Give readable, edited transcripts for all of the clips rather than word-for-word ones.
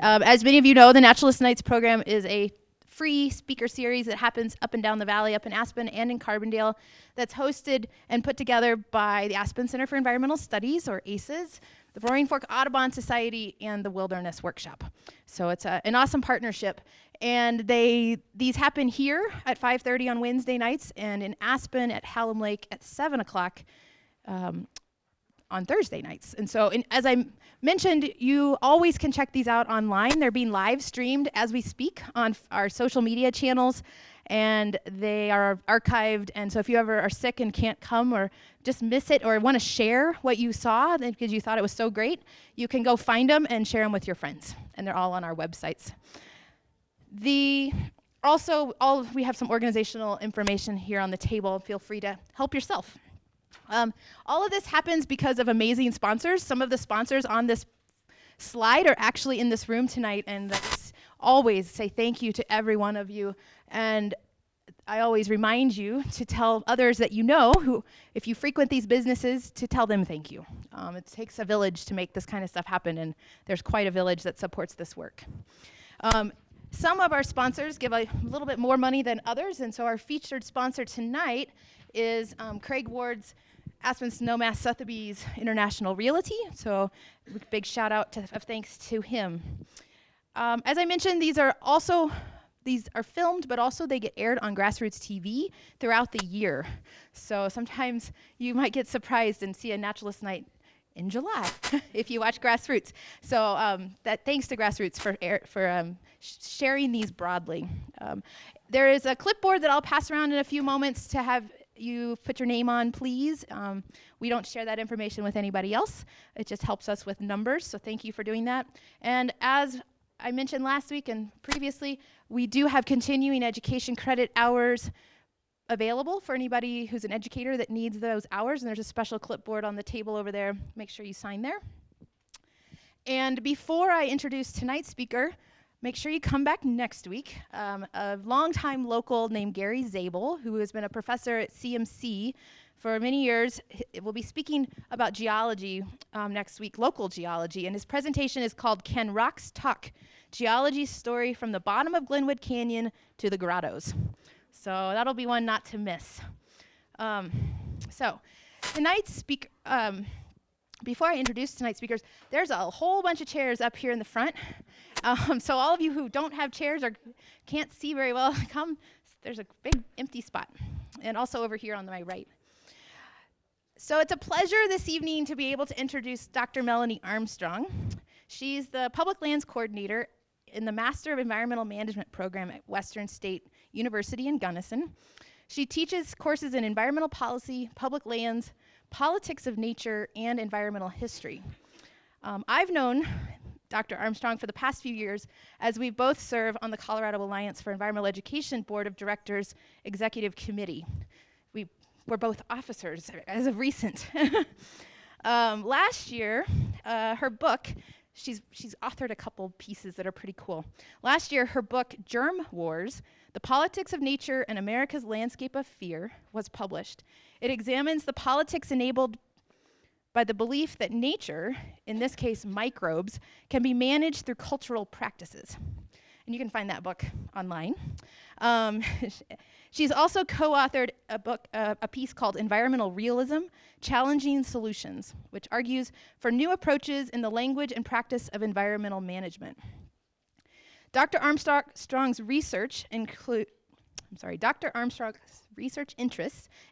As many of you know, the Naturalist Nights program is a free speaker series that happens up and down the valley, up in Aspen and in Carbondale, that's hosted and put together by the Aspen Center for Environmental Studies, or ACES, the Roaring Fork Audubon Society, and the Wilderness Workshop. So it's an awesome partnership. And these happen here at 5:30 on Wednesday nights, and in Aspen at Hallam Lake at 7 o'clock on Thursday nights. And so, as I mentioned, you always can check these out online. They're being live streamed as we speak on our social media channels, and they are archived. And so if you ever are sick and can't come, or just miss it, or want to share what you saw because you thought it was so great, you can go find them and share them with your friends. And they're all on our websites. We have some organizational information here on the table. Feel free to help yourself. All of this happens because of amazing sponsors. Some of the sponsors on this slide are actually in this room tonight, and I always say thank you to every one of you. And I always remind you to tell others that you know, who, if you frequent these businesses, to tell them thank you. It takes a village to make this kind of stuff happen, and there's quite a village that supports this work. Some of our sponsors give a little bit more money than others, and so our featured sponsor tonight is Craig Ward's Aspen Snowmass Sotheby's International Realty. So big shout out of thanks to him. As I mentioned, these are filmed, but also they get aired on GrassRoots TV throughout the year. So sometimes you might get surprised and see a Naturalist Night in July if you watch GrassRoots. So thanks to GrassRoots for sharing these broadly. There is a clipboard that I'll pass around in a few moments to have you put your name on, please. We don't share that information with anybody else. It just helps us with numbers, so thank you for doing that. And as I mentioned last week and previously, we do have continuing education credit hours available for anybody who's an educator that needs those hours, and there's a special clipboard on the table over there. Make sure you sign there. And before I introduce tonight's speaker, make sure you come back next week. A longtime local named Gary Zabel, who has been a professor at CMC for many years, will be speaking about geology next week, local geology, and his presentation is called Can Rocks Talk? Geology's Story from the Bottom of Glenwood Canyon to the Grottos. So that'll be one not to miss. So tonight's speaker, before I introduce tonight's speakers, there's a whole bunch of chairs up here in the front. So all of you who don't have chairs or can't see very well, come. There's a big empty spot. And also over here on my right. So it's a pleasure this evening to be able to introduce Dr. Melanie Armstrong. She's the Public Lands Coordinator in the Master of Environmental Management program at Western State University in Gunnison. She teaches courses in environmental policy, public lands, politics of nature, and environmental history. I've known Dr. Armstrong for the past few years as we both serve on the Colorado Alliance for Environmental Education Board of Directors Executive Committee. We're both officers as of recent. Last year, her book, she's authored a couple pieces that are pretty cool. Last year, her book, Germ Wars, The Politics of Nature and America's Landscape of Fear, was published. It examines the politics enabled by the belief that nature, in this case microbes, can be managed through cultural practices. And you can find that book online. She's also co-authored a piece called Environmental Realism, Challenging Solutions, which argues for new approaches in the language and practice of environmental management. Dr. Armstrong's research interests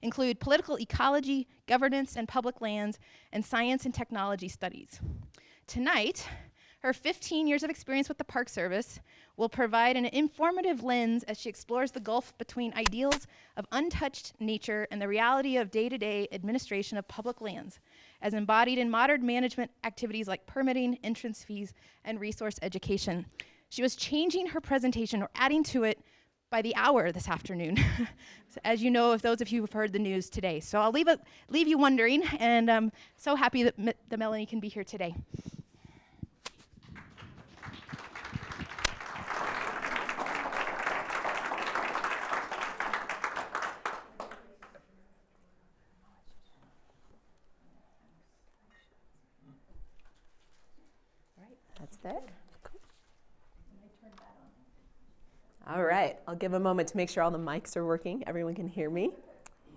include political ecology, governance and public lands, and science and technology studies. Tonight, her 15 years of experience with the Park Service will provide an informative lens as she explores the gulf between ideals of untouched nature and the reality of day-to-day administration of public lands, as embodied in modern management activities like permitting, entrance fees, and resource education. She was changing her presentation or adding to it by the hour this afternoon, so as you know, if those of you who've heard the news today. So I'll leave you wondering, and I'm so happy that Melanie can be here today. That's that. Cool. All right, I'll give a moment to make sure all the mics are working. Everyone can hear me.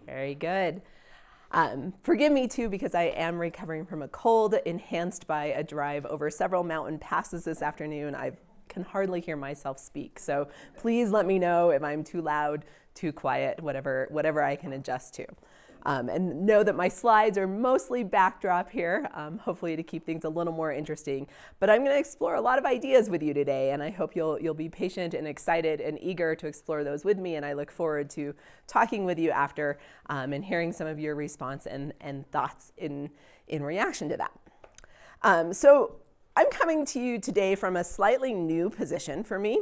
Very good. Forgive me too, because I am recovering from a cold enhanced by a drive over several mountain passes this afternoon. I can hardly hear myself speak. So please let me know if I'm too loud, too quiet, whatever I can adjust to. And know that my slides are mostly backdrop here, hopefully to keep things a little more interesting. But I'm going to explore a lot of ideas with you today, and I hope you'll be patient and excited and eager to explore those with me. And I look forward to talking with you after and hearing some of your response and thoughts in reaction to that. So I'm coming to you today from a slightly new position for me.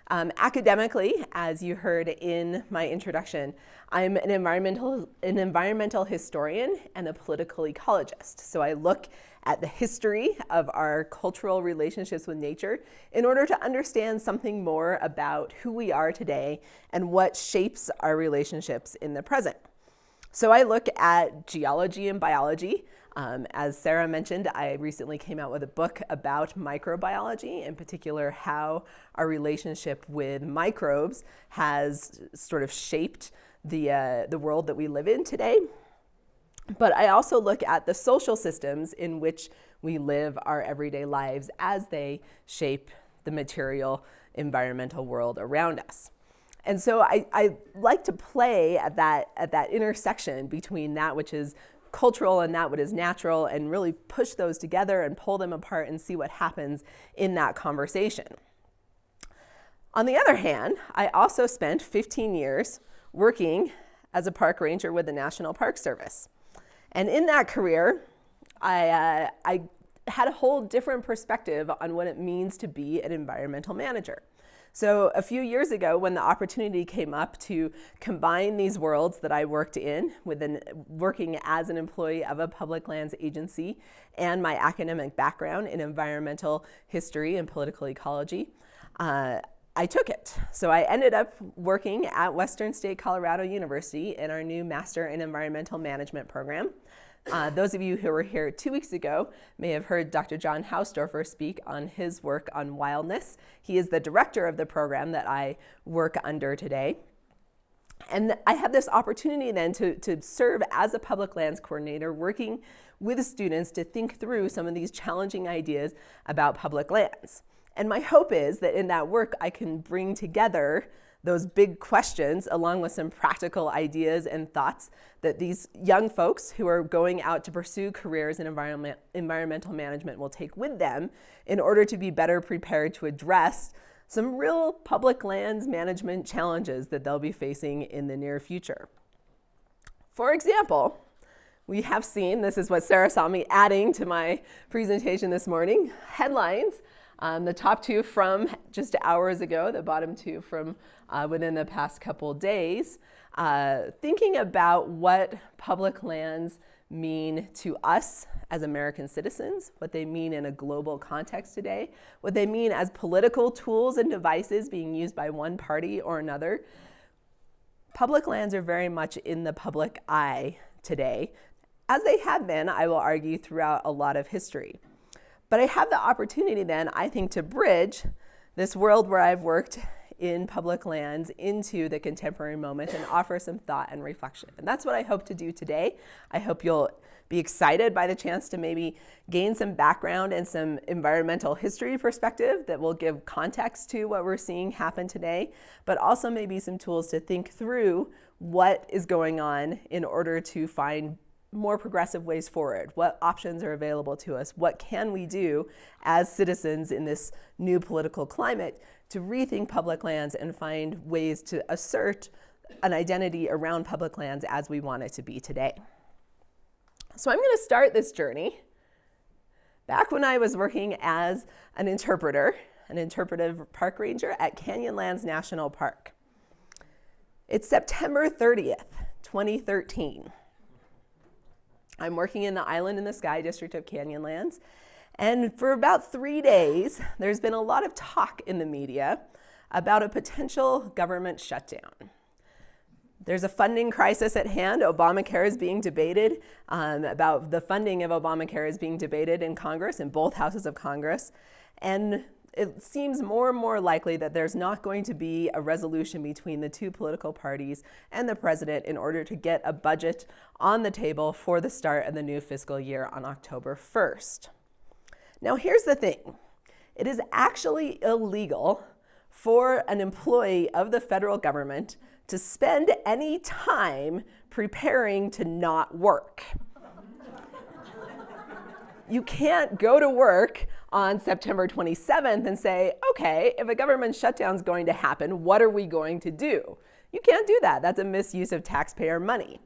Academically, as you heard in my introduction, I'm an environmental historian and a political ecologist. So I look at the history of our cultural relationships with nature in order to understand something more about who we are today and what shapes our relationships in the present. So I look at geology and biology. As Sarah mentioned, I recently came out with a book about microbiology, in particular how our relationship with microbes has sort of shaped the world that we live in today. But I also look at the social systems in which we live our everyday lives as they shape the material environmental world around us. And so I like to play at that intersection between that which is cultural and that what is natural, and really push those together and pull them apart and see what happens in that conversation. On the other hand, I also spent 15 years working as a park ranger with the National Park Service. And in that career, I had a whole different perspective on what it means to be an environmental manager. So a few years ago, when the opportunity came up to combine these worlds that I worked in, working as an employee of a public lands agency and my academic background in environmental history and political ecology, I took it. So I ended up working at Western State Colorado University in our new Master in Environmental Management program. Those of you who were here 2 weeks ago may have heard Dr. John Hausdorfer speak on his work on wildness. He is the director of the program that I work under today. And I had this opportunity then to serve as a public lands coordinator, working with students to think through some of these challenging ideas about public lands. And my hope is that in that work, I can bring together those big questions along with some practical ideas and thoughts that these young folks who are going out to pursue careers in environmental management will take with them in order to be better prepared to address some real public lands management challenges that they'll be facing in the near future. For example, we have seen, this is what Sarah saw me adding to my presentation this morning, headlines. The top two from just hours ago, the bottom two from within the past couple days, thinking about what public lands mean to us as American citizens, what they mean in a global context today, what they mean as political tools and devices being used by one party or another. Public lands are very much in the public eye today, as they have been, I will argue, throughout a lot of history. But I have the opportunity then, I think, to bridge this world where I've worked in public lands into the contemporary moment and offer some thought and reflection. And that's what I hope to do today. I hope you'll be excited by the chance to maybe gain some background and some environmental history perspective that will give context to what we're seeing happen today, but also maybe some tools to think through what is going on in order to find more progressive ways forward. What options are available to us? What can we do as citizens in this new political climate to rethink public lands and find ways to assert an identity around public lands as we want it to be today? So I'm going to start this journey back when I was working as an interpreter, an interpretive park ranger at Canyonlands National Park. It's September 30th, 2013. I'm working in the Island in the Sky district of Canyonlands, and for about 3 days, there's been a lot of talk in the media about a potential government shutdown. There's a funding crisis at hand. Obamacare is being debated, about the funding of Obamacare is being debated in Congress, in both houses of Congress. And it seems more and more likely that there's not going to be a resolution between the two political parties and the president in order to get a budget on the table for the start of the new fiscal year on October 1st. Now, here's the thing. It is actually illegal for an employee of the federal government to spend any time preparing to not work. You can't go to work on September 27th and say, okay, if a government shutdown is going to happen, what are we going to do? You can't do that. That's a misuse of taxpayer money.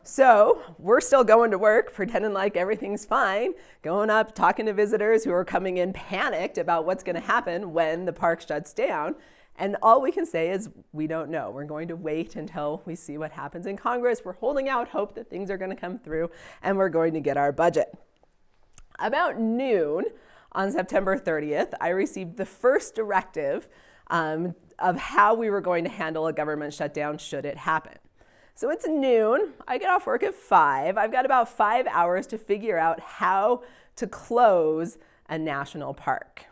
So we're still going to work, pretending like everything's fine, going up, talking to visitors who are coming in panicked about what's going to happen when the park shuts down. And all we can say is we don't know. We're going to wait until we see what happens in Congress. We're holding out hope that things are going to come through and we're going to get our budget. About noon on September 30th, I received the first directive of how we were going to handle a government shutdown should it happen. So it's noon. I get off work at 5. I've got about 5 hours to figure out how to close a national park.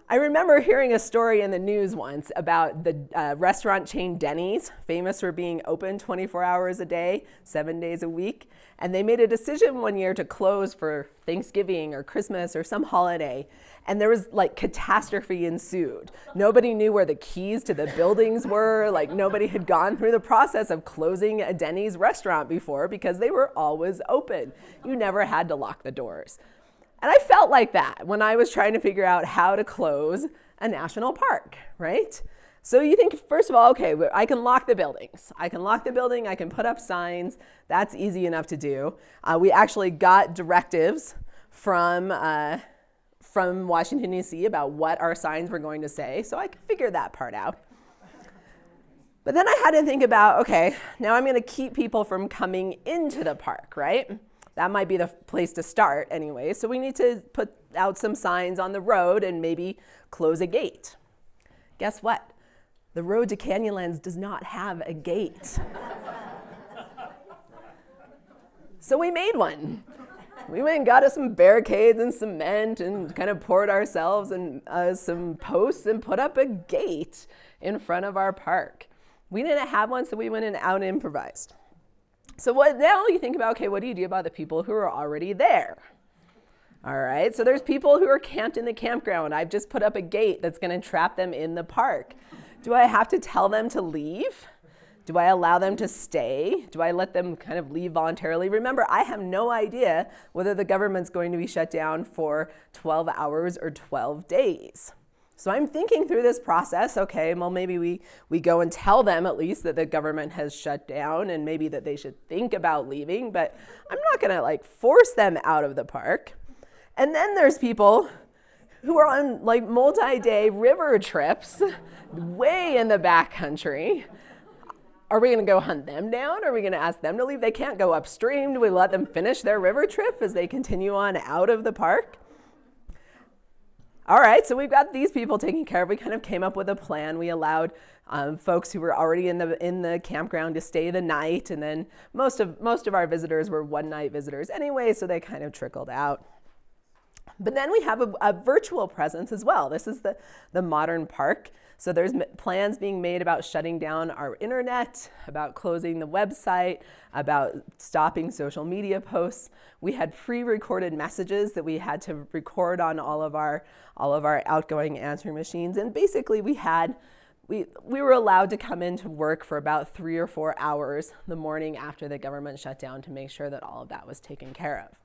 I remember hearing a story in the news once about the restaurant chain Denny's, famous for being open 24 hours a day, 7 days a week. And they made a decision one year to close for Thanksgiving or Christmas or some holiday. And there was like catastrophe ensued. Nobody knew where the keys to the buildings were. Like nobody had gone through the process of closing a Denny's restaurant before because they were always open. You never had to lock the doors. And I felt like that when I was trying to figure out how to close a national park, right? So you think, first of all, okay, I can lock the buildings. I can lock the building, I can put up signs. That's easy enough to do. We actually got directives from Washington, D.C. about what our signs were going to say, so I could figure that part out. But then I had to think about, okay, now I'm going to keep people from coming into the park, right? That might be the place to start anyway. So we need to put out some signs on the road and maybe close a gate. Guess what? The road to Canyonlands does not have a gate. So we made one. We went and got us some barricades and cement and kind of poured ourselves and some posts and put up a gate in front of our park. We didn't have one, so we went and out and improvised. So now you think about, okay, what do you do about the people who are already there? All right, so there's people who are camped in the campground. I've just put up a gate that's going to trap them in the park. Do I have to tell them to leave? Do I allow them to stay? Do I let them kind of leave voluntarily? Remember, I have no idea whether the government's going to be shut down for 12 hours or 12 days. So I'm thinking through this process, okay, well, maybe we go and tell them at least that the government has shut down and maybe that they should think about leaving, but I'm not gonna like force them out of the park. And then there's people who are on like multi-day river trips way in the backcountry. Are we gonna go hunt them down? Are we gonna ask them to leave? They can't go upstream. Do we let them finish their river trip as they continue on out of the park? All right, so we've got these people taken care of. We kind of came up with a plan. We allowed folks who were already in the campground to stay the night, and then most of our visitors were one-night visitors anyway, so they kind of trickled out. But then we have a virtual presence as well. This is the modern park. So there's plans being made about shutting down our internet, about closing the website, about stopping social media posts. We had pre-recorded messages that we had to record on all of our outgoing answering machines. And basically we were allowed to come into work for about 3 or 4 hours the morning after the government shut down to make sure that all of that was taken care of.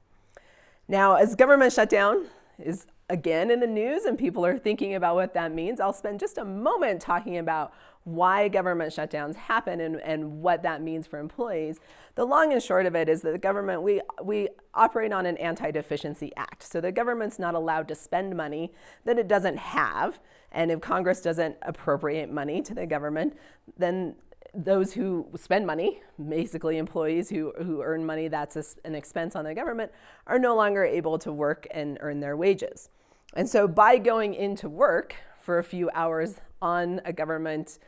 Now, as government shutdown is again in the news and people are thinking about what that means, I'll spend just a moment talking about why government shutdowns happen and what that means for employees. The long and short of it is that the government, we operate on an anti-deficiency act. So the government's not allowed to spend money that it doesn't have. And if Congress doesn't appropriate money to the government, then those who spend money, basically employees who earn money that's an expense on the government, are no longer able to work and earn their wages. And so by going into work for a few hours on a government,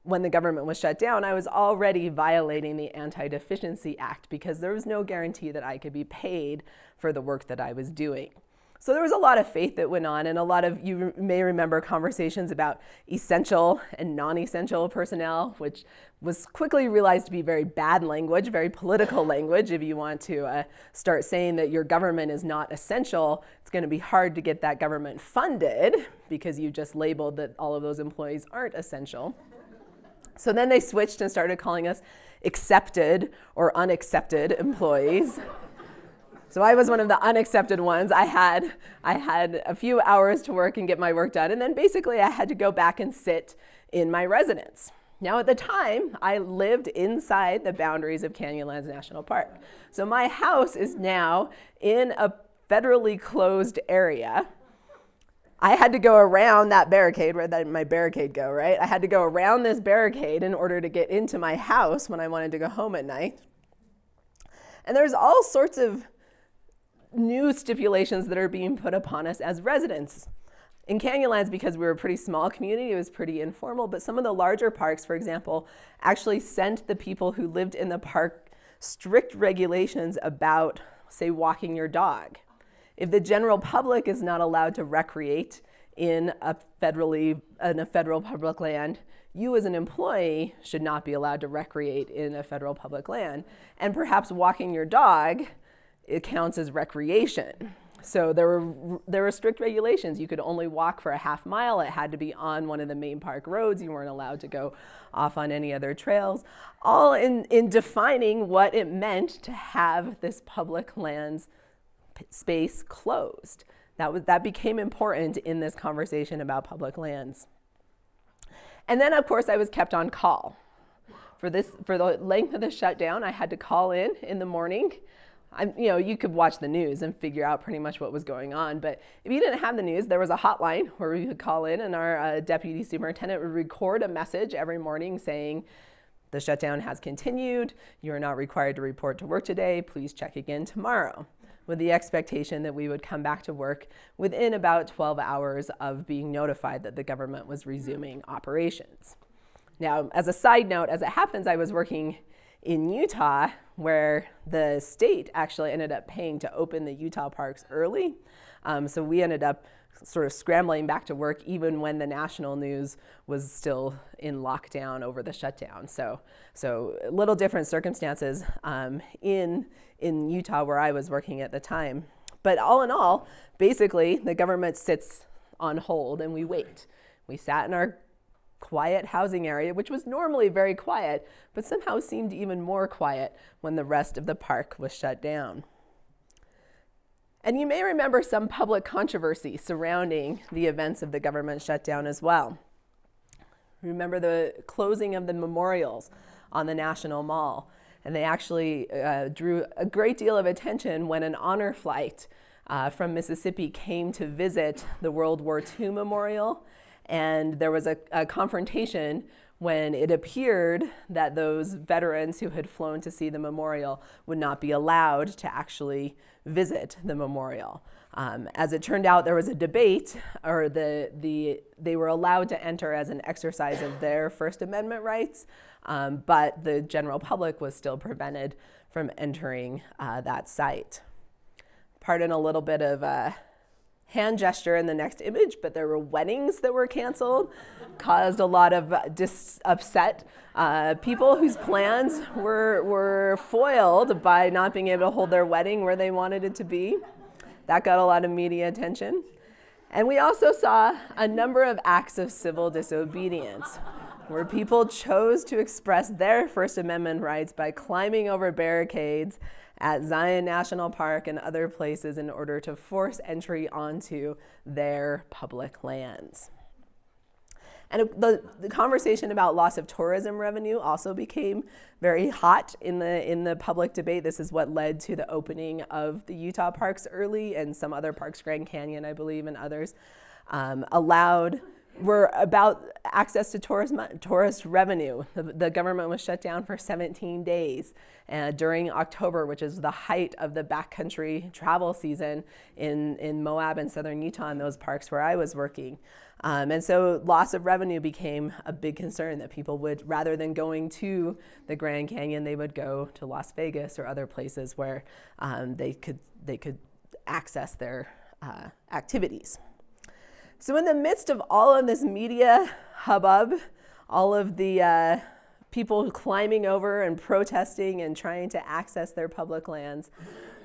when the government was shut down, I was already violating the Anti-Deficiency Act because there was no guarantee that I could be paid for the work that I was doing. So there was a lot of faith that went on, and a lot of, you may remember conversations about essential and non-essential personnel, which was quickly realized to be very bad language, very political language. If you want to start saying that your government is not essential, it's going to be hard to get that government funded because you just labeled that all of those employees aren't essential. So then they switched and started calling us accepted or unaccepted employees. So I was one of the unaccepted ones. I had a few hours to work and get my work done, and then basically I had to go back and sit in my residence. Now at the time, I lived inside the boundaries of Canyonlands National Park. So my house is now in a federally closed area. I had to go around that barricade. Where did my barricade go, right? I had to go around this barricade in order to get into my house when I wanted to go home at night. And there's all sorts of new stipulations that are being put upon us as residents. In Canyonlands, because we were a pretty small community, it was pretty informal, but some of the larger parks, for example, actually sent the people who lived in the park strict regulations about, say, walking your dog. If the general public is not allowed to recreate in a federal public land, you as an employee should not be allowed to recreate in a federal public land. And perhaps walking your dog, it counts as recreation. So there were strict regulations. You could only walk for a half mile. It had to be on one of the main park roads. You weren't allowed to go off on any other trails, all in defining what it meant to have this public lands space closed. That became important in this conversation about public lands. And then, of course, I was kept on call. For the length of the shutdown, I had to call in the morning. You could watch the news and figure out pretty much what was going on, but if you didn't have the news, there was a hotline where you could call in, and our deputy superintendent would record a message every morning saying, the shutdown has continued, you are not required to report to work today, please check again tomorrow, with the expectation that we would come back to work within about 12 hours of being notified that the government was resuming operations. Now, as a side note, as it happens, I was working in Utah, where the state actually ended up paying to open the Utah parks early. So we ended up sort of scrambling back to work even when the national news was still in lockdown over the shutdown. So a little different circumstances in Utah where I was working at the time. But all in all, basically the government sits on hold and we wait. We sat in our quiet housing area, which was normally very quiet, but somehow seemed even more quiet when the rest of the park was shut down. And you may remember some public controversy surrounding the events of the government shutdown as well. Remember the closing of the memorials on the National Mall, and they actually drew a great deal of attention when an honor flight from Mississippi came to visit the World War II memorial. And there was a confrontation when it appeared that those veterans who had flown to see the memorial would not be allowed to actually visit the memorial. As it turned out, there was a debate, or they were allowed to enter as an exercise of their First Amendment rights, but the general public was still prevented from entering that site. Pardon a little bit of hand gesture in the next image, but there were weddings that were canceled, caused a lot of upset. People whose plans were foiled by not being able to hold their wedding where they wanted it to be. That got a lot of media attention. And we also saw a number of acts of civil disobedience, where people chose to express their First Amendment rights by climbing over barricades at Zion National Park and other places in order to force entry onto their public lands. And the conversation about loss of tourism revenue also became very hot in the public debate. This is what led to the opening of the Utah parks early, and some other parks, Grand Canyon, I believe, and others, were about access to tourist revenue. The government was shut down for 17 days during October, which is the height of the backcountry travel season in Moab and southern Utah, in those parks where I was working. And so loss of revenue became a big concern, that people would, rather than going to the Grand Canyon, they would go to Las Vegas or other places where they could access their activities. So in the midst of all of this media hubbub, all of the people climbing over and protesting and trying to access their public lands,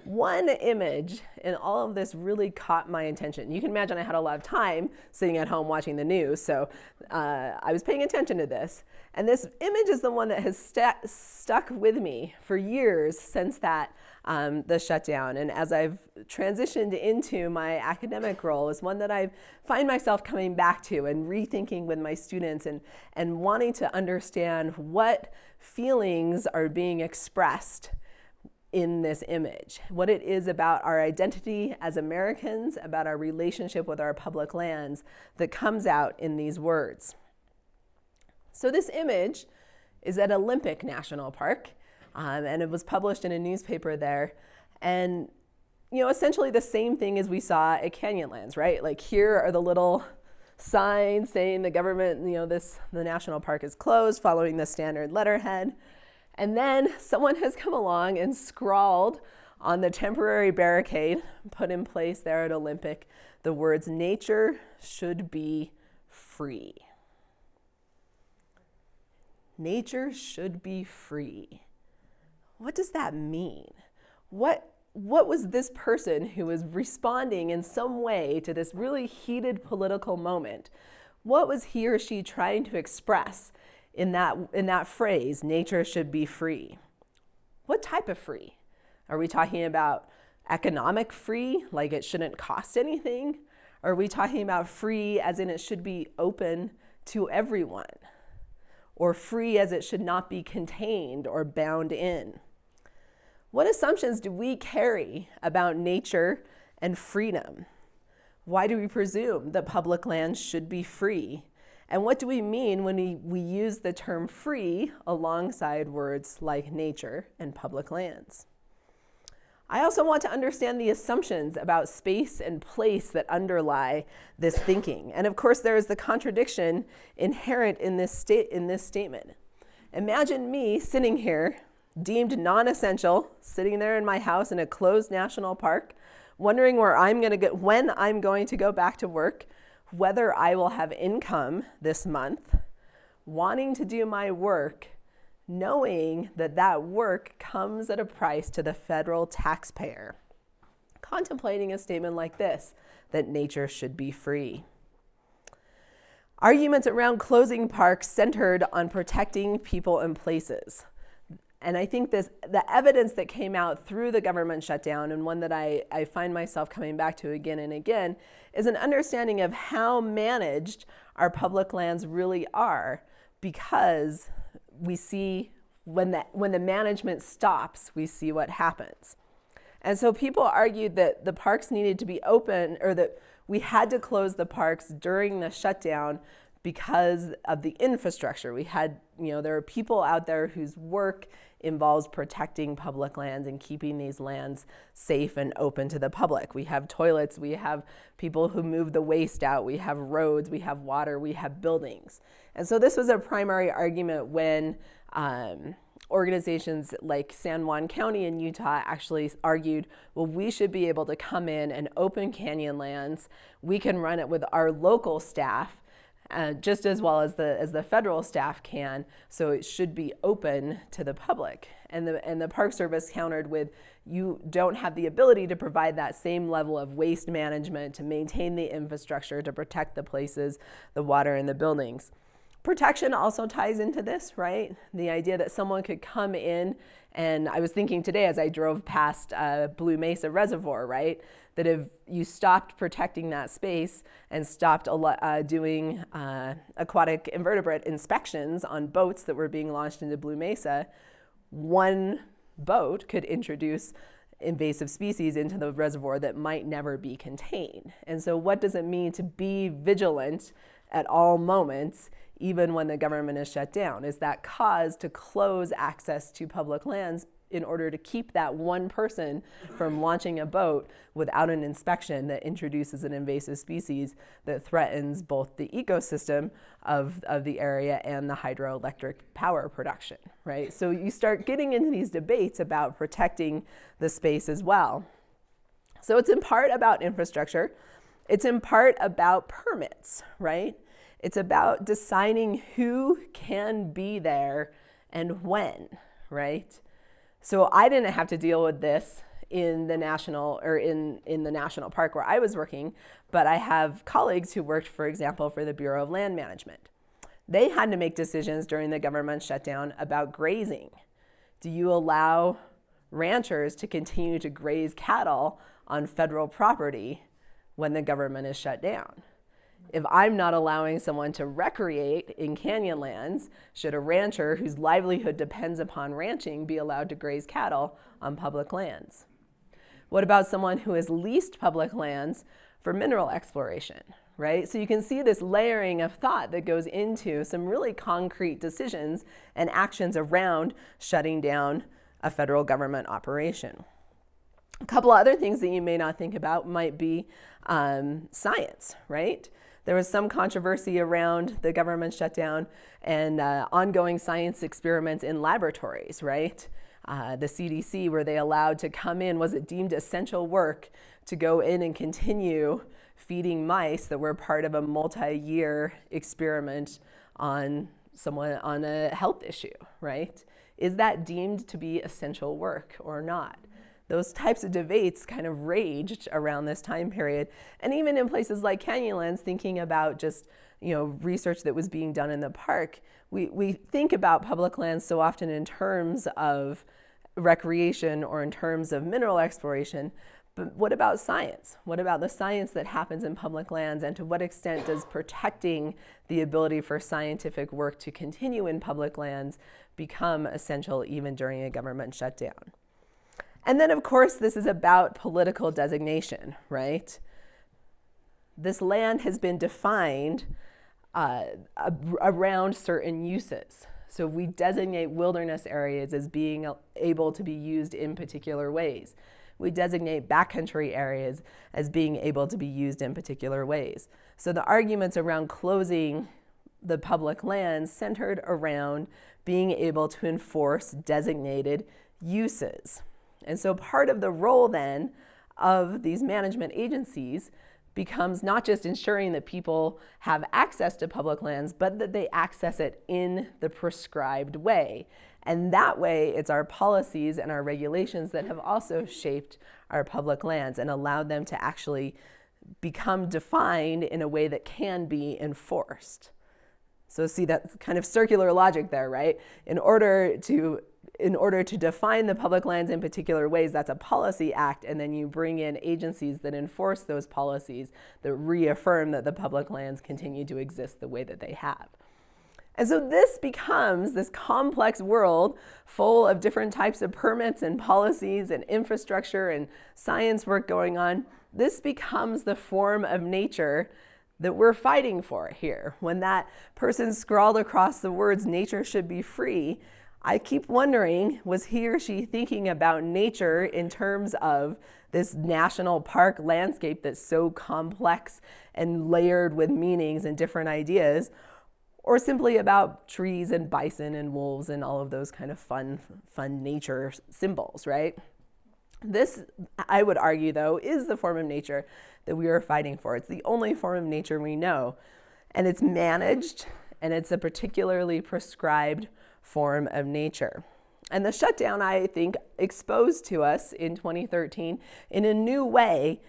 one image in all of this really caught my attention. You can imagine I had a lot of time sitting at home watching the news, so I was paying attention to this. And this image is the one that has stuck with me for years since that, the shutdown. And as I've transitioned into my academic role, is one that I find myself coming back to and rethinking with my students and wanting to understand what feelings are being expressed in this image, what it is about our identity as Americans, about our relationship with our public lands that comes out in these words. So this image is at Olympic National Park, and it was published in a newspaper there. And essentially the same thing as we saw at Canyonlands, right? Like here are the little signs saying the government, the national park is closed following the standard letterhead. And then someone has come along and scrawled on the temporary barricade put in place there at Olympic the words, "Nature should be free." Nature should be free. What does that mean? What was this person who was responding in some way to this really heated political moment? What was he or she trying to express in that phrase, nature should be free? What type of free? Are we talking about economic free, like it shouldn't cost anything? Or are we talking about free as in it should be open to everyone? Or free as it should not be contained or bound in? What assumptions do we carry about nature and freedom? Why do we presume that public lands should be free? And what do we mean when we use the term free alongside words like nature and public lands? I also want to understand the assumptions about space and place that underlie this thinking. And of course, there is the contradiction inherent in this statement. Imagine me sitting here, deemed non-essential, sitting there in my house in a closed national park, wondering when I'm going to go back to work, whether I will have income this month, wanting to do my work, knowing that that work comes at a price to the federal taxpayer, contemplating a statement like this, that nature should be free. Arguments around closing parks centered on protecting people and places. And I think the evidence that came out through the government shutdown, and one that I find myself coming back to again and again, is an understanding of how managed our public lands really are, because we see when the management stops, we see what happens. And so people argued that the parks needed to be open, or that we had to close the parks during the shutdown because of the infrastructure. We had, there are people out there whose work involves protecting public lands and keeping these lands safe and open to the public. We have toilets, we have people who move the waste out, we have roads, we have water, we have buildings. And so this was a primary argument when organizations like San Juan County in Utah actually argued, well, we should be able to come in and open Canyonlands. We can run it with our local staff, just as well as the federal staff can, so it should be open to the public. And the Park Service countered with, you don't have the ability to provide that same level of waste management, to maintain the infrastructure, to protect the places, the water, and the buildings. Protection also ties into this, right? The idea that someone could come in, and I was thinking today as I drove past Blue Mesa Reservoir, right? That if you stopped protecting that space and stopped doing aquatic invertebrate inspections on boats that were being launched into Blue Mesa, one boat could introduce invasive species into the reservoir that might never be contained. And so what does it mean to be vigilant at all moments, even when the government is shut down? Is that cause to close access to public lands in order to keep that one person from launching a boat without an inspection that introduces an invasive species that threatens both the ecosystem of the area and the hydroelectric power production, right? So you start getting into these debates about protecting the space as well. So it's in part about infrastructure. It's in part about permits, right? It's about deciding who can be there and when, right? So I didn't have to deal with this in the national park where I was working, but I have colleagues who worked, for example, for the Bureau of Land Management. They had to make decisions during the government shutdown about grazing. Do you allow ranchers to continue to graze cattle on federal property when the government is shut down? If I'm not allowing someone to recreate in canyonlands, should a rancher whose livelihood depends upon ranching be allowed to graze cattle on public lands? What about someone who has leased public lands for mineral exploration, right? So you can see this layering of thought that goes into some really concrete decisions and actions around shutting down a federal government operation. A couple of other things that you may not think about might be science, right? There was some controversy around the government shutdown and ongoing science experiments in laboratories, right? The CDC, were they allowed to come in? Was it deemed essential work to go in and continue feeding mice that were part of a multi-year experiment on a health issue, right? Is that deemed to be essential work or not? Those types of debates kind of raged around this time period. And even in places like Canyonlands, thinking about just research that was being done in the park, we think about public lands so often in terms of recreation or in terms of mineral exploration. But what about science? What about the science that happens in public lands, and to what extent does protecting the ability for scientific work to continue in public lands become essential even during a government shutdown? And then, of course, this is about political designation, right? This land has been defined around certain uses. So we designate wilderness areas as being able to be used in particular ways. We designate backcountry areas as being able to be used in particular ways. So the arguments around closing the public lands centered around being able to enforce designated uses. And so part of the role then of these management agencies becomes not just ensuring that people have access to public lands, but that they access it in the prescribed way. And that way, it's our policies and our regulations that have also shaped our public lands and allowed them to actually become defined in a way that can be enforced. So see, that kind of circular logic there, right? In order to define the public lands in particular ways, that's a policy act, and then you bring in agencies that enforce those policies that reaffirm that the public lands continue to exist the way that they have. And so this becomes this complex world full of different types of permits and policies and infrastructure and science work going on. This becomes the form of nature that we're fighting for here. When that person scrawled across the words, "nature should be free," I keep wondering, was he or she thinking about nature in terms of this national park landscape that's so complex and layered with meanings and different ideas, or simply about trees and bison and wolves and all of those kind of fun nature symbols, right? This, I would argue, though, is the form of nature that we are fighting for. It's the only form of nature we know, and it's managed, and it's a particularly prescribed form of nature. And the shutdown, I think, exposed to us in 2013 in a new way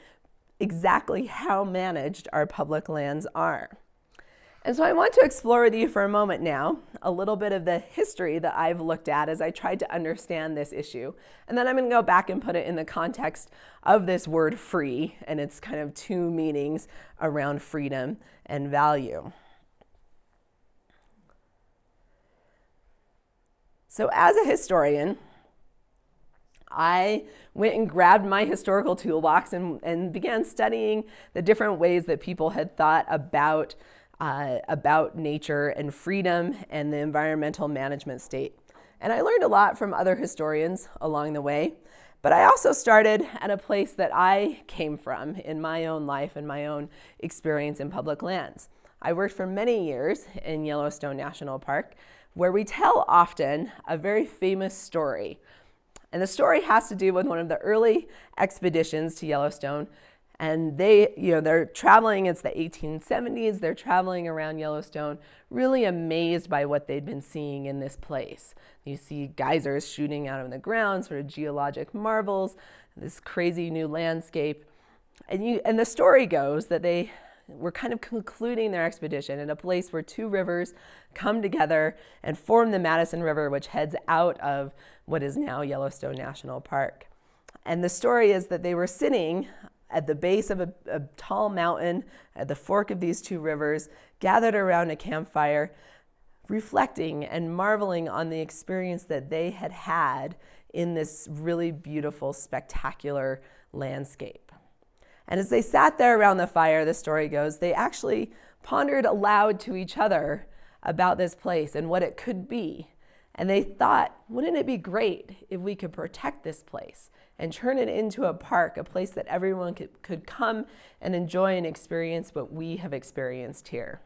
exactly how managed our public lands are. And so I want to explore with you for a moment now a little bit of the history that I've looked at as I tried to understand this issue. And then I'm going to go back and put it in the context of this word free and its kind of two meanings around freedom and value. So as a historian, I went and grabbed my historical toolbox and began studying the different ways that people had thought about nature and freedom and the environmental management state. And I learned a lot from other historians along the way, but I also started at a place that I came from in my own life and my own experience in public lands. I worked for many years in Yellowstone National Park, where we tell often a very famous story And the story has to do with one of the early expeditions to Yellowstone. And they're traveling, it's the 1870s, they're traveling around Yellowstone, really amazed by what they'd been seeing in this place. You see geysers shooting out of the ground, sort of geologic marvels, this crazy new landscape. And the story goes that they were kind of concluding their expedition in a place where two rivers come together and form the Madison River, which heads out of what is now Yellowstone National Park. And the story is that they were sitting at the base of a tall mountain at the fork of these two rivers, gathered around a campfire, reflecting and marveling on the experience that they had had in this really beautiful, spectacular landscape. And as they sat there around the fire, the story goes, they actually pondered aloud to each other about this place and what it could be. And they thought, wouldn't it be great if we could protect this place and turn it into a park, a place that everyone could come and enjoy and experience what we have experienced here.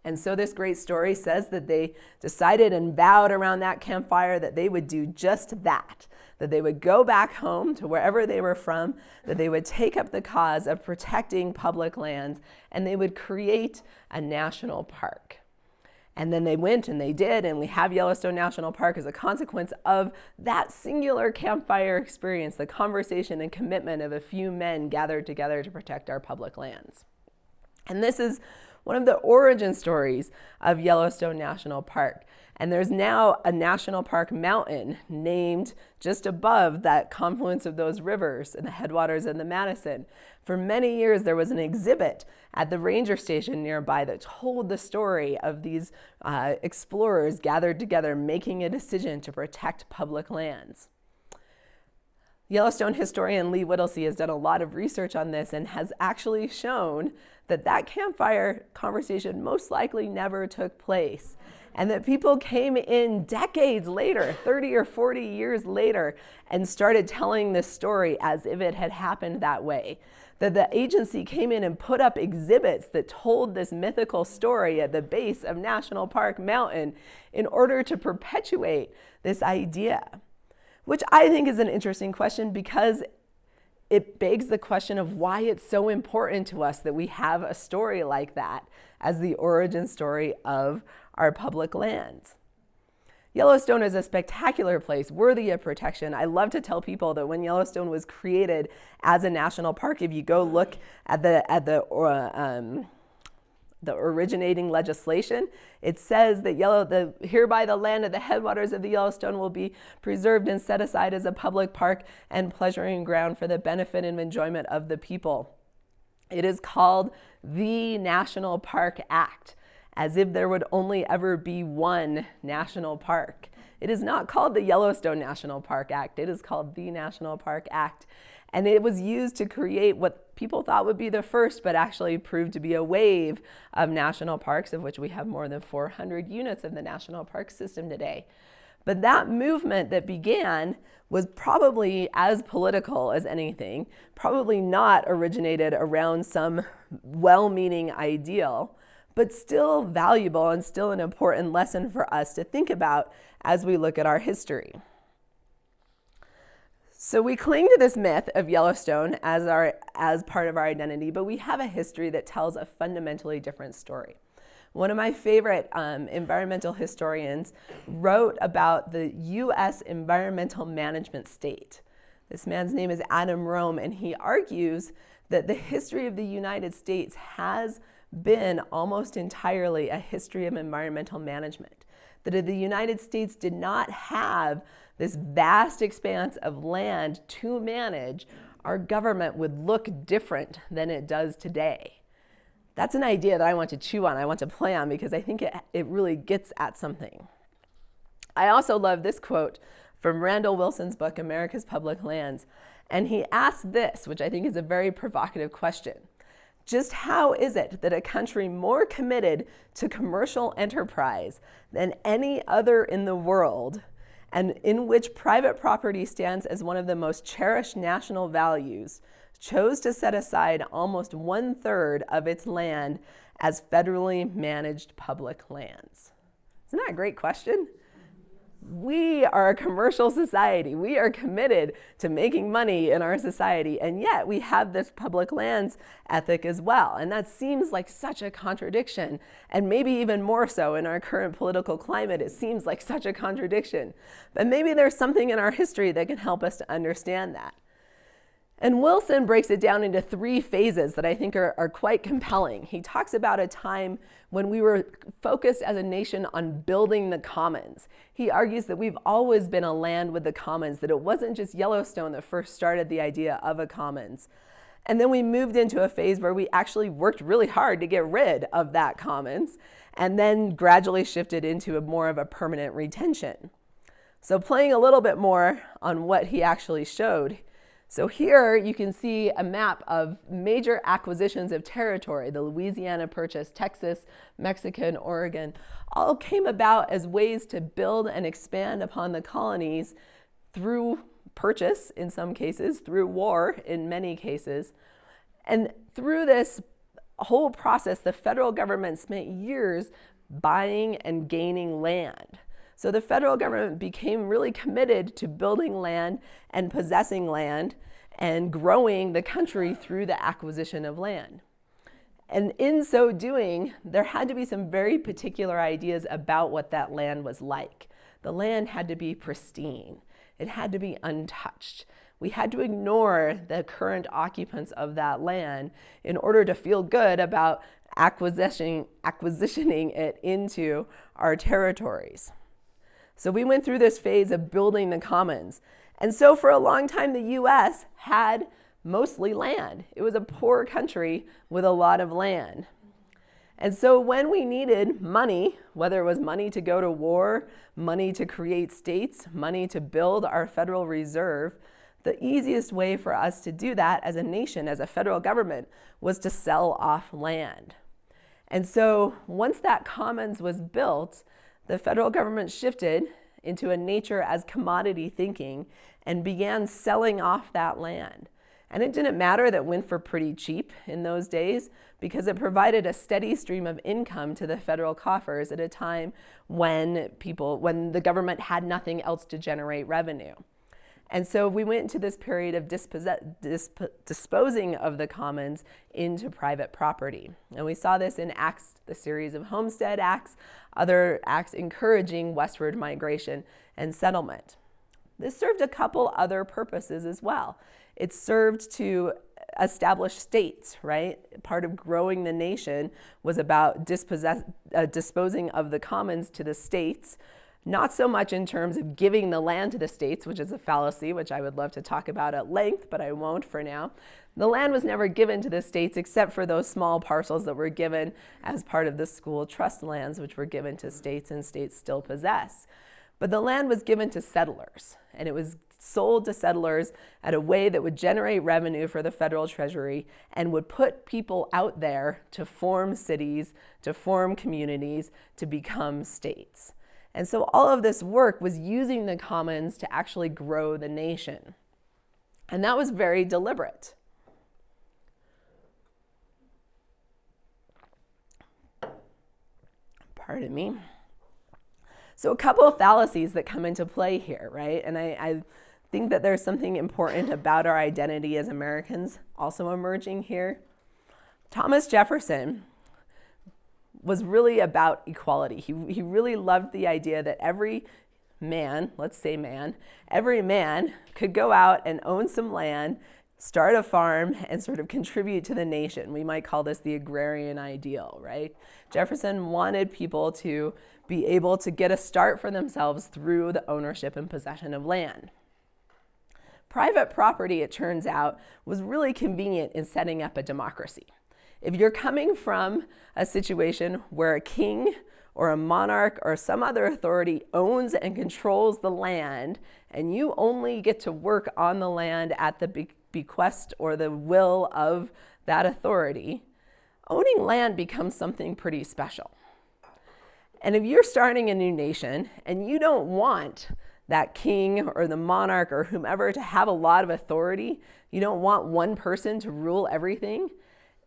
And so this great story says that they decided and vowed around that campfire that they would do just that they would go back home to wherever they were from, that they would take up the cause of protecting public lands, and they would create a national park. And then they went and they did, and we have Yellowstone National Park as a consequence of that singular campfire experience, the conversation and commitment of a few men gathered together to protect our public lands. And this is one of the origin stories of Yellowstone National Park. And there's now a national park mountain named just above that confluence of those rivers and the headwaters of the Madison. For many years, there was an exhibit at the ranger station nearby that told the story of these explorers gathered together making a decision to protect public lands. Yellowstone historian Lee Whittlesey has done a lot of research on this and has actually shown that that campfire conversation most likely never took place, and that people came in decades later, 30 or 40 years later, and started telling this story as if it had happened that way. That the agency came in and put up exhibits that told this mythical story at the base of National Park Mountain in order to perpetuate this idea, which I think is an interesting question because it begs the question of why it's so important to us that we have a story like that as the origin story of our public lands. Yellowstone is a spectacular place worthy of protection. I love to tell people that when Yellowstone was created as a national park, if you go look at the originating legislation, it says that hereby the land at the headwaters of the Yellowstone will be preserved and set aside as a public park and pleasuring ground for the benefit and enjoyment of the people. It is called the National Park Act, as if there would only ever be one national park. It is not called the Yellowstone National Park Act. It is called the National Park Act. And it was used to create what people thought would be the first, but actually proved to be a wave of national parks, of which we have more than 400 units of the national park system today. But that movement that began was probably as political as anything, probably not originated around some well-meaning ideal, but still valuable and still an important lesson for us to think about as we look at our history. So we cling to this myth of Yellowstone as part of our identity, but we have a history that tells a fundamentally different story. One of my favorite environmental historians wrote about the U.S. environmental management state. This man's name is Adam Rome, and he argues that the history of the United States has been almost entirely a history of environmental management. That if the United States did not have this vast expanse of land to manage, our government would look different than it does today. That's an idea that I want to chew on, I want to play on, because I think it really gets at something. I also love this quote from Randall Wilson's book, America's Public Lands. And he asked this, which I think is a very provocative question. Just how is it that a country more committed to commercial enterprise than any other in the world, and in which private property stands as one of the most cherished national values, chose to set aside almost 1/3 of its land as federally managed public lands? Isn't that a great question? We are a commercial society. We are committed to making money in our society, and yet we have this public lands ethic as well. And that seems like such a contradiction, and maybe even more so in our current political climate. It seems like such a contradiction. But maybe there's something in our history that can help us to understand that. And Wilson breaks it down into 3 phases that I think are quite compelling. He talks about a time when we were focused as a nation on building the commons. He argues that we've always been a land with the commons, that it wasn't just Yellowstone that first started the idea of a commons. And then we moved into a phase where we actually worked really hard to get rid of that commons, and then gradually shifted into more of a permanent retention. So playing a little bit more on what he actually showed. So here you can see a map of major acquisitions of territory. The Louisiana Purchase, Texas, Mexican, Oregon, all came about as ways to build and expand upon the colonies through purchase in some cases, through war in many cases. And through this whole process, the federal government spent years buying and gaining land. So the federal government became really committed to building land and possessing land and growing the country through the acquisition of land. And in so doing, there had to be some very particular ideas about what that land was like. The land had to be pristine. It had to be untouched. We had to ignore the current occupants of that land in order to feel good about acquisitioning it into our territories. So we went through this phase of building the commons. And so for a long time, the US had mostly land. It was a poor country with a lot of land. And so when we needed money, whether it was money to go to war, money to create states, money to build our Federal Reserve, the easiest way for us to do that as a nation, as a federal government, was to sell off land. And so once that commons was built, the federal government shifted into a nature as commodity thinking and began selling off that land. And it didn't matter that it went for pretty cheap in those days because it provided a steady stream of income to the federal coffers at a time when the government had nothing else to generate revenue. And so we went into this period of disposing of the commons into private property. And we saw this in acts, the series of Homestead Acts, other acts encouraging westward migration and settlement. This served a couple other purposes as well. It served to establish states, right? Part of growing the nation was about disposing of the commons to the states. Not so much in terms of giving the land to the states, which is a fallacy, which I would love to talk about at length, but I won't for now. The land was never given to the states except for those small parcels that were given as part of the school trust lands, which were given to states and states still possess. But the land was given to settlers, and it was sold to settlers at a way that would generate revenue for the federal treasury and would put people out there to form cities, to form communities, to become states. And so all of this work was using the commons to actually grow the nation. And that was very deliberate. Pardon me. So a couple of fallacies that come into play here, right? And I think that there's something important about our identity as Americans also emerging here. Thomas Jefferson was really about equality. He really loved the idea that every man, let's say man, every man could go out and own some land, start a farm, and sort of contribute to the nation. We might call this the agrarian ideal, right? Jefferson wanted people to be able to get a start for themselves through the ownership and possession of land. Private property, it turns out, was really convenient in setting up a democracy. If you're coming from a situation where a king or a monarch or some other authority owns and controls the land, and you only get to work on the land at the bequest or the will of that authority, owning land becomes something pretty special. And if you're starting a new nation and you don't want that king or the monarch or whomever to have a lot of authority, you don't want one person to rule everything,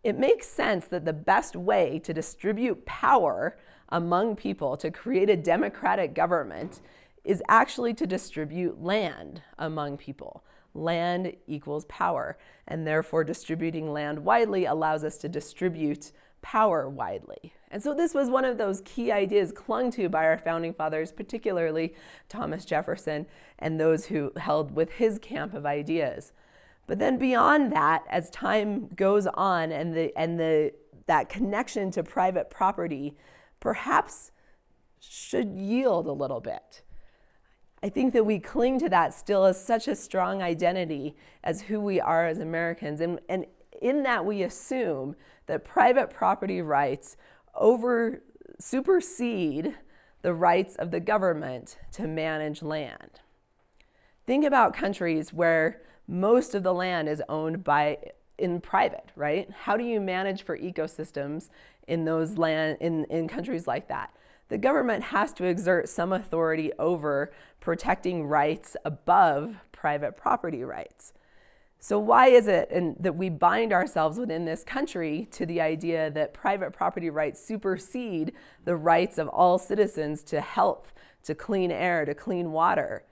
it makes sense that the best way to distribute power among people to create a democratic government is actually to distribute land among people. Land equals power, and therefore distributing land widely allows us to distribute power widely. And so this was one of those key ideas clung to by our founding fathers, particularly Thomas Jefferson and those who held with his camp of ideas. But then beyond that, as time goes on and that connection to private property perhaps should yield a little bit. I think that we cling to that still as such a strong identity as who we are as Americans. And in that we assume that private property rights supersede the rights of the government to manage land. Think about countries where most of the land is owned in private, right? How do you manage for ecosystems in those in countries like that? The government has to exert some authority over protecting rights above private property rights. So why is it that we bind ourselves within this country to the idea that private property rights supersede the rights of all citizens to health, to clean air, to clean water,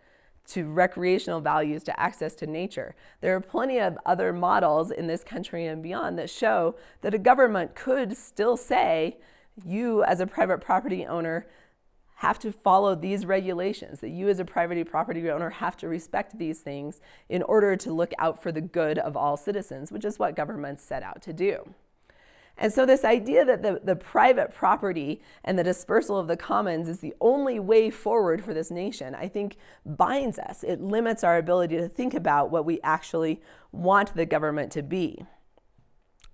to recreational values, to access to nature? There are plenty of other models in this country and beyond that show that a government could still say, you as a private property owner have to follow these regulations, that you as a private property owner have to respect these things in order to look out for the good of all citizens, which is what governments set out to do. And so this idea that the private property and the dispersal of the commons is the only way forward for this nation, I think binds us. It limits our ability to think about what we actually want the government to be.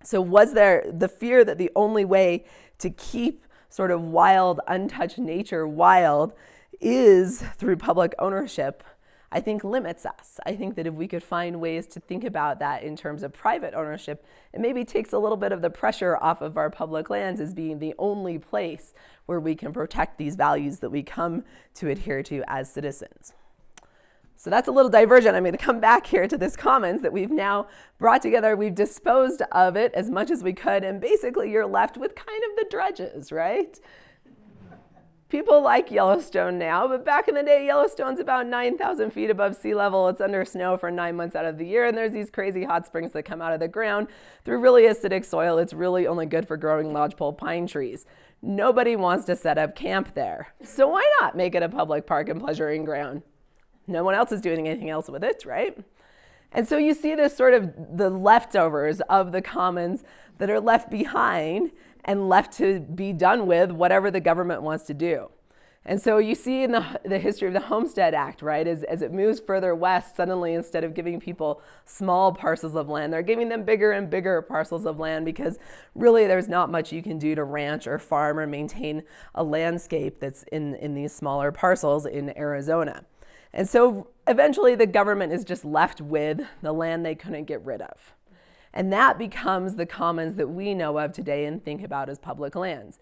So was there the fear that the only way to keep sort of wild, untouched nature wild is through public ownership, I think limits us. I think that if we could find ways to think about that in terms of private ownership, it maybe takes a little bit of the pressure off of our public lands as being the only place where we can protect these values that we come to adhere to as citizens. So that's a little diversion. I'm going to come back here to this commons that we've now brought together. We've disposed of it as much as we could, and basically you're left with kind of the drudges, right? People like Yellowstone now, but back in the day, Yellowstone's about 9,000 feet above sea level. It's under snow for 9 months out of the year, and there's these crazy hot springs that come out of the ground through really acidic soil. It's really only good for growing lodgepole pine trees. Nobody wants to set up camp there. So why not make it a public park and pleasuring ground? No one else is doing anything else with it, right? And so you see this sort of the leftovers of the commons that are left behind and left to be done with whatever the government wants to do. And so you see in the history of the Homestead Act, right, as it moves further west, suddenly instead of giving people small parcels of land, they're giving them bigger and bigger parcels of land because really there's not much you can do to ranch or farm or maintain a landscape that's in these smaller parcels in Arizona. And so eventually the government is just left with the land they couldn't get rid of. And that becomes the commons that we know of today and think about as public lands.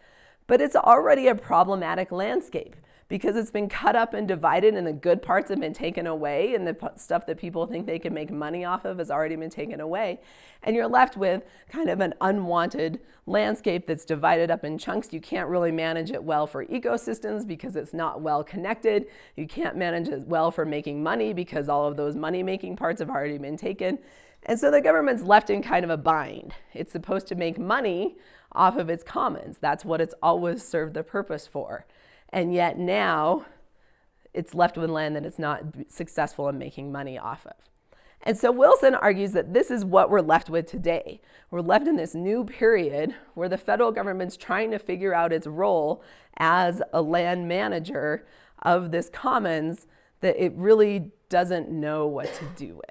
But it's already a problematic landscape because it's been cut up and divided and the good parts have been taken away and the stuff that people think they can make money off of has already been taken away. And you're left with kind of an unwanted landscape that's divided up in chunks. You can't really manage it well for ecosystems because it's not well connected. You can't manage it well for making money because all of those money-making parts have already been taken. And so the government's left in kind of a bind. It's supposed to make money off of its commons. That's what it's always served the purpose for. And yet now it's left with land that it's not successful in making money off of. And so Wilson argues that this is what we're left with today. We're left in this new period where the federal government's trying to figure out its role as a land manager of this commons that it really doesn't know what to do with.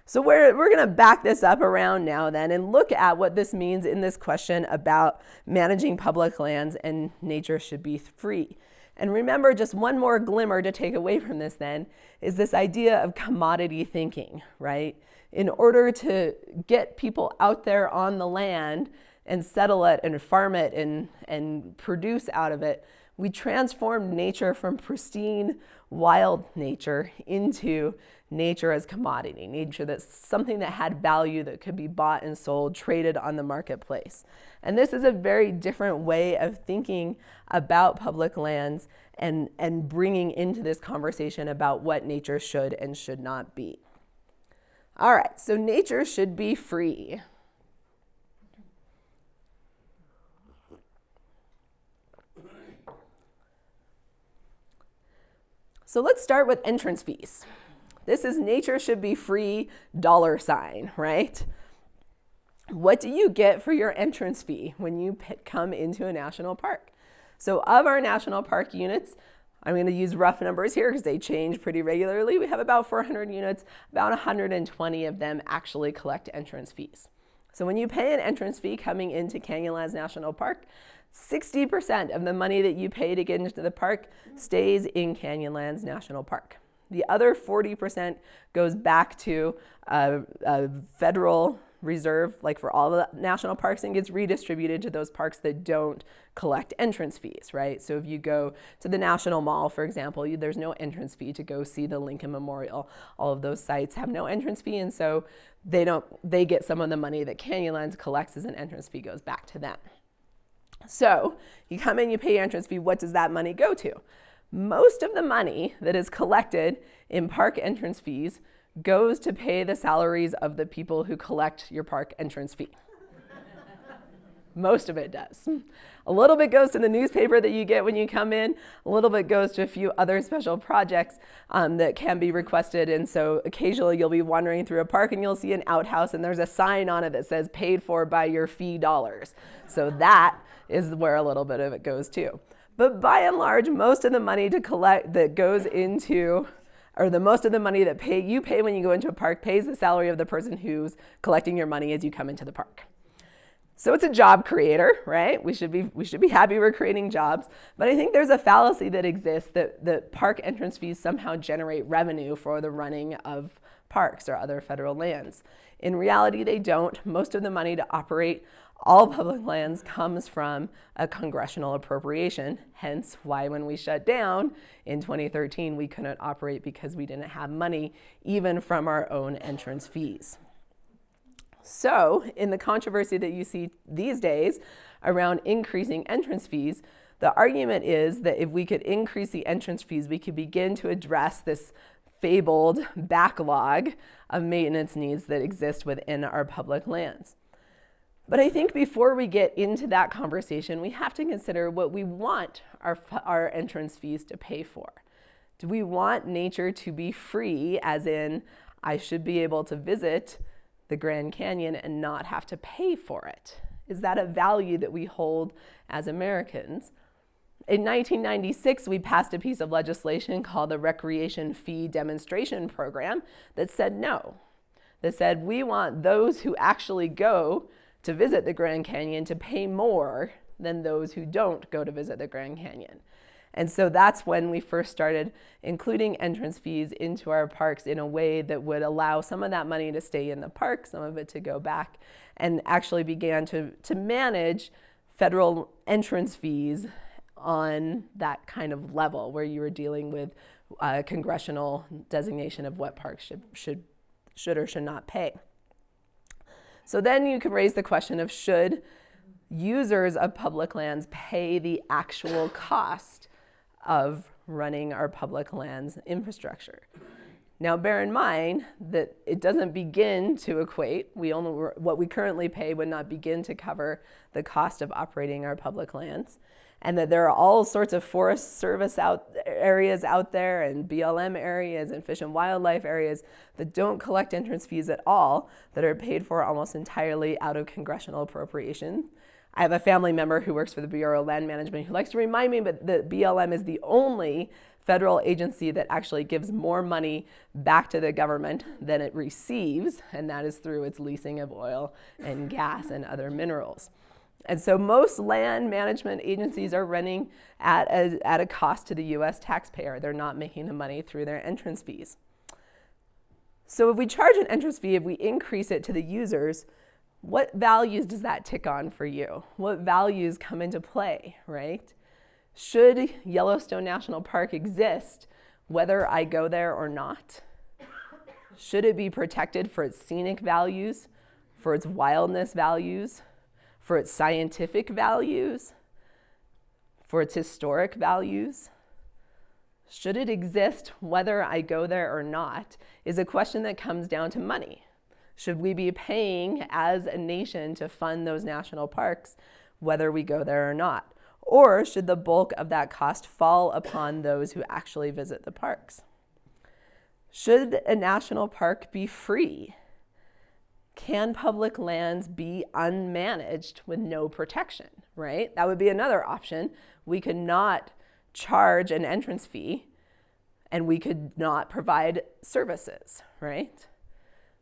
So we're going to back this up around now then and look at what this means in this question about managing public lands and nature should be free. And remember, just one more glimmer to take away from this then is this idea of commodity thinking, right? In order to get people out there on the land and settle it and farm it and produce out of it, we transformed nature from pristine wild nature into nature as commodity, nature that's something that had value that could be bought and sold, traded on the marketplace. And this is a very different way of thinking about public lands and bringing into this conversation about what nature should and should not be. All right, so nature should be free. So let's start with entrance fees. This is nature should be free $, right? What do you get for your entrance fee when you come into a national park? So of our national park units, I'm going to use rough numbers here because they change pretty regularly. We have about 400 units, about 120 of them actually collect entrance fees. So when you pay an entrance fee coming into Canyonlands National Park, 60% of the money that you pay to get into the park stays in Canyonlands National Park. The other 40% goes back to a federal reserve, like for all the national parks, and gets redistributed to those parks that don't collect entrance fees, right? So if you go to the National Mall, for example, there's no entrance fee to go see the Lincoln Memorial. All of those sites have no entrance fee, and so they get some of the money that Canyonlands collects as an entrance fee goes back to them. So you come in, you pay your entrance fee, what does that money go to? Most of the money that is collected in park entrance fees goes to pay the salaries of the people who collect your park entrance fee. Most of it does. A little bit goes to the newspaper that you get when you come in. A little bit goes to a few other special projects that can be requested. And so occasionally you'll be wandering through a park and you'll see an outhouse and there's a sign on it that says paid for by your fee $. So that is where a little bit of it goes to. But by and large, most of the money to collect that goes into, or the most of the money that you pay when you go into a park pays the salary of the person who's collecting your money as you come into the park. So it's a job creator, right? We should be happy we're creating jobs. But I think there's a fallacy that exists that park entrance fees somehow generate revenue for the running of parks or other federal lands. In reality, they don't. Most of the money to operate all public lands comes from a congressional appropriation, hence why when we shut down in 2013, we couldn't operate because we didn't have money even from our own entrance fees. So in the controversy that you see these days around increasing entrance fees, the argument is that if we could increase the entrance fees, we could begin to address this fabled backlog of maintenance needs that exist within our public lands. But I think before we get into that conversation, we have to consider what we want our entrance fees to pay for. Do we want nature to be free, as in I should be able to visit the Grand Canyon and not have to pay for it? Is that a value that we hold as Americans? In 1996, we passed a piece of legislation called the Recreation Fee Demonstration Program that said no. That said we want those who actually go to visit the Grand Canyon to pay more than those who don't go to visit the Grand Canyon. And so that's when we first started including entrance fees into our parks in a way that would allow some of that money to stay in the park, some of it to go back, and actually began to manage federal entrance fees on that kind of level where you were dealing with congressional designation of what parks should or should not pay. So then you can raise the question of should users of public lands pay the actual cost of running our public lands infrastructure. Now bear in mind that it doesn't begin to equate. What we currently pay would not begin to cover the cost of operating our public lands, and that there are all sorts of Forest Service areas out there and BLM areas and Fish and Wildlife areas that don't collect entrance fees at all, that are paid for almost entirely out of congressional appropriation. I have a family member who works for the Bureau of Land Management who likes to remind me that the BLM is the only federal agency that actually gives more money back to the government than it receives, and that is through its leasing of oil and gas and other minerals. And so most land management agencies are running at a cost to the US taxpayer. They're not making the money through their entrance fees. So if we charge an entrance fee, if we increase it to the users, what values does that tick on for you? What values come into play, right? Should Yellowstone National Park exist whether I go there or not? Should it be protected for its scenic values, for its wildness values, for its scientific values, for its historic values? Should it exist whether I go there or not is a question that comes down to money. Should we be paying as a nation to fund those national parks whether we go there or not? Or should the bulk of that cost fall upon those who actually visit the parks? Should a national park be free? Can public lands be unmanaged with no protection, right? That would be another option. We could not charge an entrance fee and we could not provide services, right?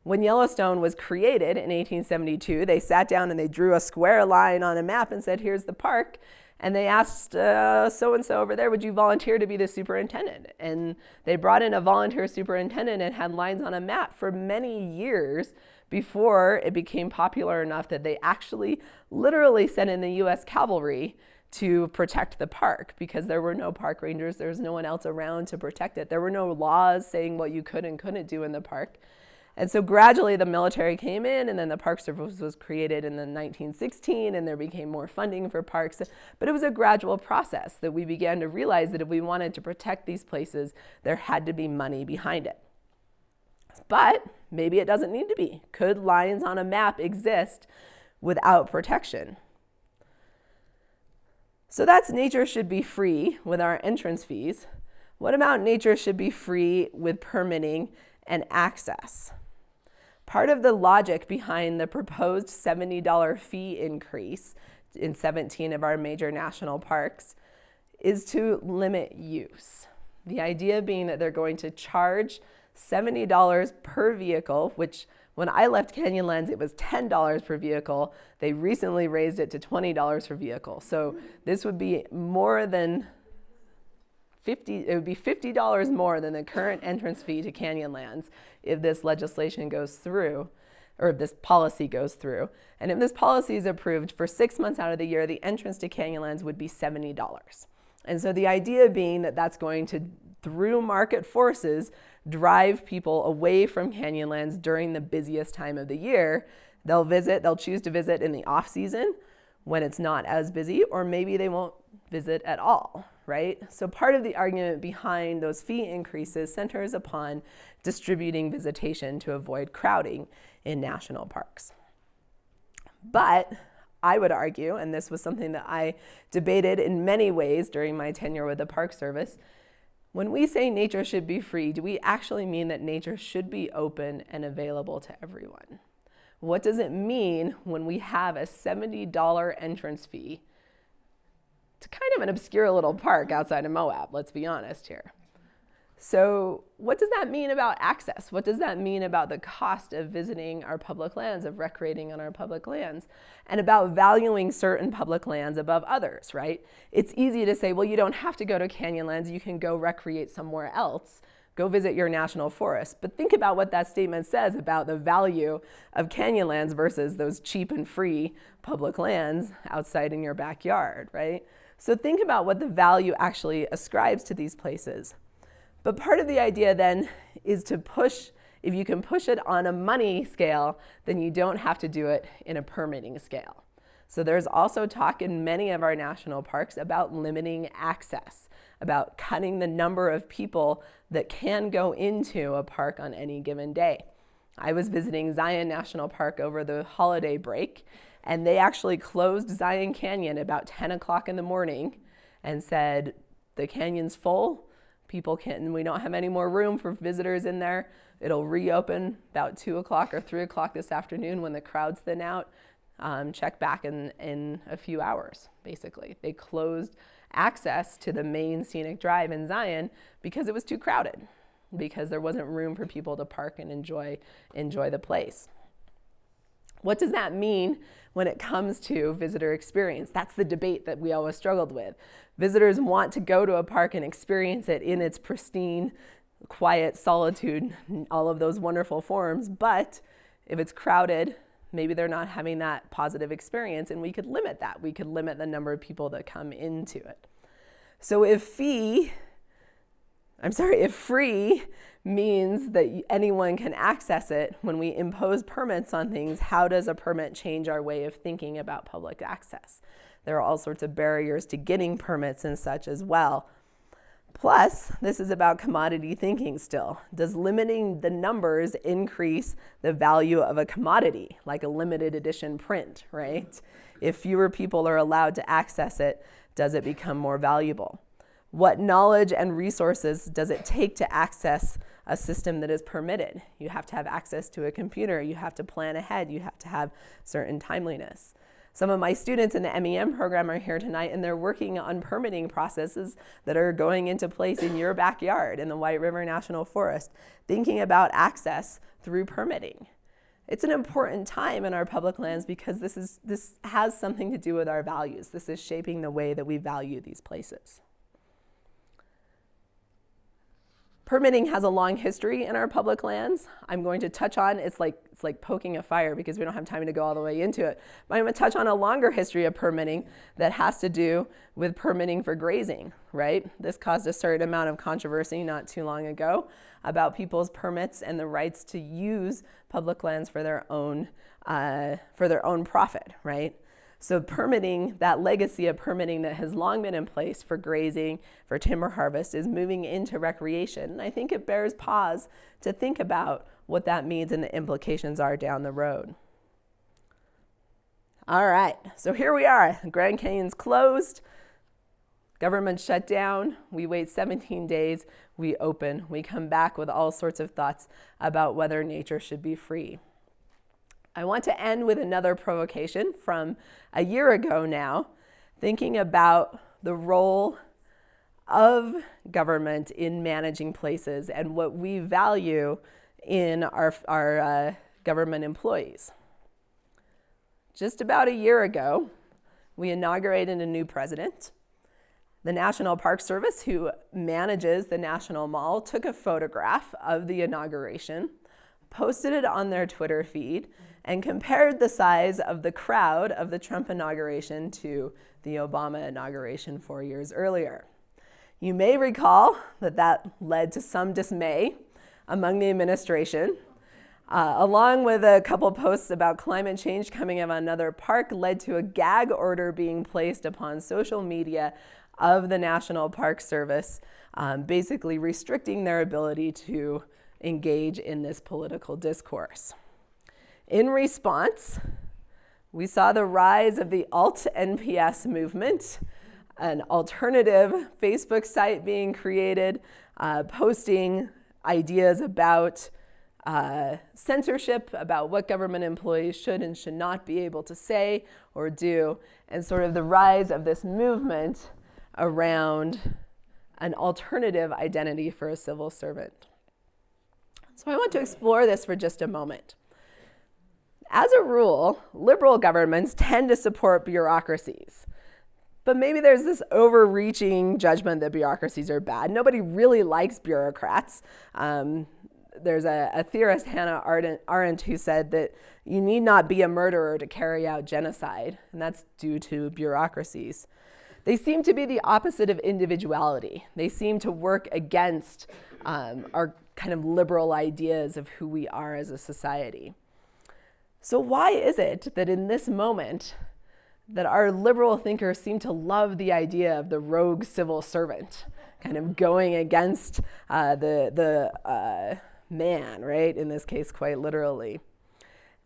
When Yellowstone was created in 1872, they sat down and they drew a square line on a map and said, here's the park. And they asked so-and-so over there, would you volunteer to be the superintendent? And they brought in a volunteer superintendent and had lines on a map for many years before it became popular enough that they actually literally sent in the US Cavalry to protect the park because there were no park rangers, there was no one else around to protect it. There were no laws saying what you could and couldn't do in the park. And so gradually the military came in, and then the Park Service was created in 1916, and there became more funding for parks. But it was a gradual process that we began to realize that if we wanted to protect these places, there had to be money behind it. But maybe it doesn't need to be. Could lines on a map exist without protection? So that's nature should be free with our entrance fees. What about nature should be free with permitting and access? Part of the logic behind the proposed $70 fee increase in 17 of our major national parks is to limit use. The idea being that they're going to charge $70 per vehicle, which when I left Canyonlands, it was $10 per vehicle. They recently raised it to $20 per vehicle. So this would be more than it would be $50 more than the current entrance fee to Canyonlands if this legislation goes through, or if this policy goes through. And if this policy is approved, for 6 months out of the year, the entrance to Canyonlands would be $70. And so the idea being that that's going to, through market forces, drive people away from Canyonlands during the busiest time of the year. They'll choose to visit in the off season when it's not as busy, or maybe they won't visit at all, right? So part of the argument behind those fee increases centers upon distributing visitation to avoid crowding in national parks. But I would argue, and this was something that I debated in many ways during my tenure with the Park Service, when we say nature should be free, do we actually mean that nature should be open and available to everyone? What does it mean when we have a $70 entrance fee to kind of an obscure little park outside of Moab, let's be honest here? So what does that mean about access? What does that mean about the cost of visiting our public lands, of recreating on our public lands, and about valuing certain public lands above others, right? It's easy to say, well, you don't have to go to Canyonlands, you can go recreate somewhere else. Go visit your national forest. But think about what that statement says about the value of Canyonlands versus those cheap and free public lands outside in your backyard, right? So think about what the value actually ascribes to these places. But part of the idea then is to push, if you can push it on a money scale, then you don't have to do it in a permitting scale. So there's also talk in many of our national parks about limiting access, about cutting the number of people that can go into a park on any given day. I was visiting Zion National Park over the holiday break, and they actually closed Zion Canyon about 10 o'clock in the morning and said, the canyon's full, we don't have any more room for visitors in there. It'll reopen about 2 o'clock or 3 o'clock this afternoon when the crowds thin out. Check back in a few hours, basically. They closed access to the main scenic drive in Zion because it was too crowded, because there wasn't room for people to park and enjoy the place. What does that mean when it comes to visitor experience? That's the debate that we always struggled with. Visitors want to go to a park and experience it in its pristine, quiet solitude, all of those wonderful forms, but if it's crowded, maybe they're not having that positive experience, and we could limit that. We could limit the number of people that come into it. So if fee if free means that anyone can access it, when we impose permits on things, how does a permit change our way of thinking about public access? There are all sorts of barriers to getting permits and such as well. Plus, this is about commodity thinking still. Does limiting the numbers increase the value of a commodity, like a limited edition print, right? If fewer people are allowed to access it, does it become more valuable? What knowledge and resources does it take to access a system that is permitted? You have to have access to a computer, you have to plan ahead, you have to have certain timeliness. Some of my students in the MEM program are here tonight, and they're working on permitting processes that are going into place in your backyard in the White River National Forest, thinking about access through permitting. It's an important time in our public lands because this has something to do with our values. This is shaping the way that we value these places. Permitting has a long history in our public lands. I'm going to touch on, it's like poking a fire because we don't have time to go all the way into it. But I'm going to touch on a longer history of permitting that has to do with permitting for grazing, right? This caused a certain amount of controversy not too long ago about people's permits and the rights to use public lands for their own profit, right? So permitting, that legacy of permitting that has long been in place for grazing, for timber harvest, is moving into recreation. And I think it bears pause to think about what that means and the implications are down the road. All right, so here we are. Grand Canyon's closed. Government shut down. We wait 17 days. We open. We come back with all sorts of thoughts about whether nature should be free. I want to end with another provocation from a year ago now, thinking about the role of government in managing places and what we value in our government employees. Just about a year ago, we inaugurated a new president. The National Park Service, who manages the National Mall, took a photograph of the inauguration, posted it on their Twitter feed, and compared the size of the crowd of the Trump inauguration to the Obama inauguration 4 years earlier. You may recall that led to some dismay among the administration, along with a couple posts about climate change coming of another park, led to a gag order being placed upon social media of the National Park Service, basically restricting their ability to engage in this political discourse. In response, we saw the rise of the alt-NPS movement, an alternative Facebook site being created, posting ideas about censorship, about what government employees should and should not be able to say or do, and sort of the rise of this movement around an alternative identity for a civil servant. So I want to explore this for just a moment. As a rule, liberal governments tend to support bureaucracies. But maybe there's this overreaching judgment that bureaucracies are bad. Nobody really likes bureaucrats. There's a theorist, Hannah Arendt, who said that you need not be a murderer to carry out genocide, and that's due to bureaucracies. They seem to be the opposite of individuality. They seem to work against our kind of liberal ideas of who we are as a society. So why is it that in this moment that our liberal thinkers seem to love the idea of the rogue civil servant, kind of going against the man, right? In this case, quite literally.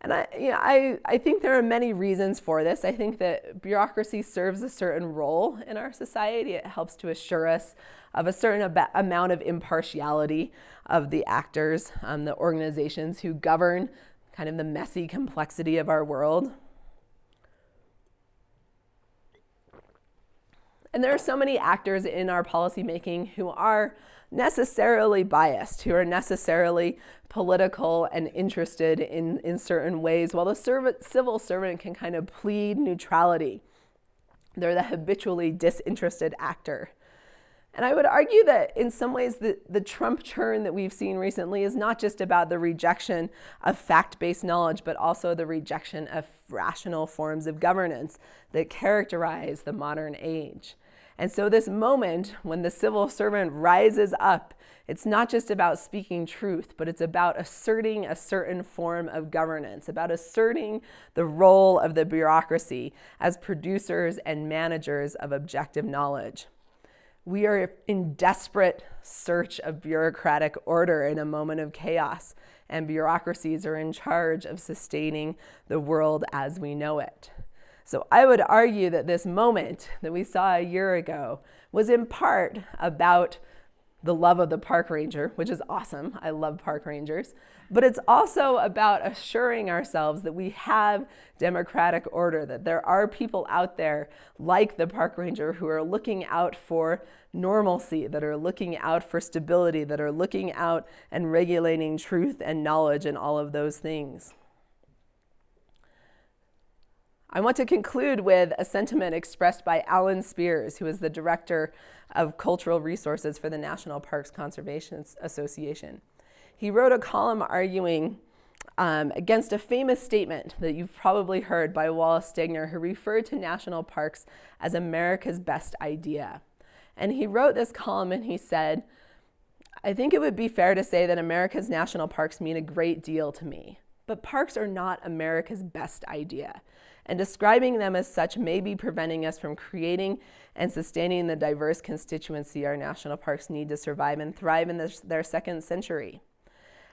And I think there are many reasons for this. I think that bureaucracy serves a certain role in our society. It helps to assure us of a certain amount of impartiality of the actors, the organizations who govern kind of the messy complexity of our world. And there are so many actors in our policymaking who are necessarily biased, who are necessarily political and interested in certain ways, while the civil servant can kind of plead neutrality. They're the habitually disinterested actor. And I would argue that in some ways the Trump turn that we've seen recently is not just about the rejection of fact-based knowledge, but also the rejection of rational forms of governance that characterize the modern age. And so this moment when the civil servant rises up, it's not just about speaking truth, but it's about asserting a certain form of governance, about asserting the role of the bureaucracy as producers and managers of objective knowledge. We are in desperate search of bureaucratic order in a moment of chaos, and bureaucracies are in charge of sustaining the world as we know it. So I would argue that this moment that we saw a year ago was in part about the love of the park ranger, which is awesome. I love park rangers. But it's also about assuring ourselves that we have democratic order, that there are people out there like the park ranger who are looking out for normalcy, that are looking out for stability, that are looking out and regulating truth and knowledge and all of those things. I want to conclude with a sentiment expressed by Alan Spears, who is the Director of Cultural Resources for the National Parks Conservation Association. He wrote a column arguing against a famous statement that you've probably heard by Wallace Stegner, who referred to national parks as America's best idea. And he wrote this column and he said, "I think it would be fair to say that America's national parks mean a great deal to me, but parks are not America's best idea. And describing them as such may be preventing us from creating and sustaining the diverse constituency our national parks need to survive and thrive in their second century.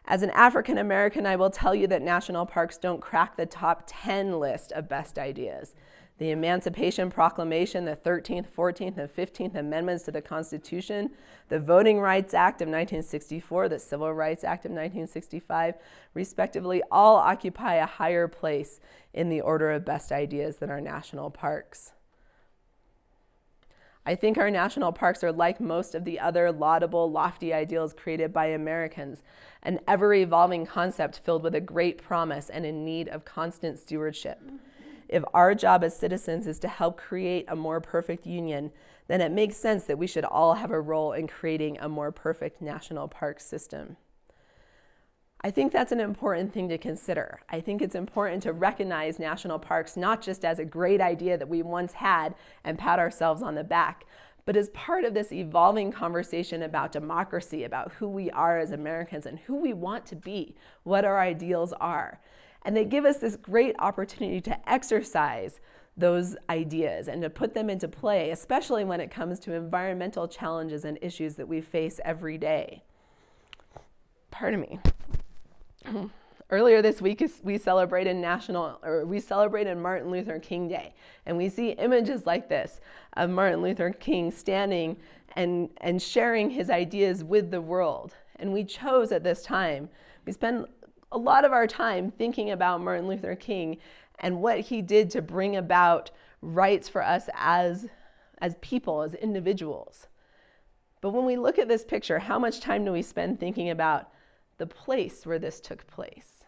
As an African American, I will tell you that national parks don't crack the top 10 list of best ideas. The Emancipation Proclamation, the 13th, 14th, and 15th Amendments to the Constitution, the Voting Rights Act of 1964, the Civil Rights Act of 1965, respectively, all occupy a higher place in the order of best ideas than our national parks. I think our national parks are like most of the other laudable, lofty ideals created by Americans, an ever-evolving concept filled with a great promise and in need of constant stewardship. If our job as citizens is to help create a more perfect union, then it makes sense that we should all have a role in creating a more perfect national park system." I think that's an important thing to consider. I think it's important to recognize national parks not just as a great idea that we once had and pat ourselves on the back, but as part of this evolving conversation about democracy, about who we are as Americans and who we want to be, what our ideals are. And they give us this great opportunity to exercise those ideas and to put them into play, especially when it comes to environmental challenges and issues that we face every day. Pardon me. Earlier this week, we celebrated Martin Luther King Day, and we see images like this of Martin Luther King standing and sharing his ideas with the world. And we chose at this time, we spend a lot of our time thinking about Martin Luther King and what he did to bring about rights for us as people, as individuals. But when we look at this picture, how much time do we spend thinking about the place where this took place?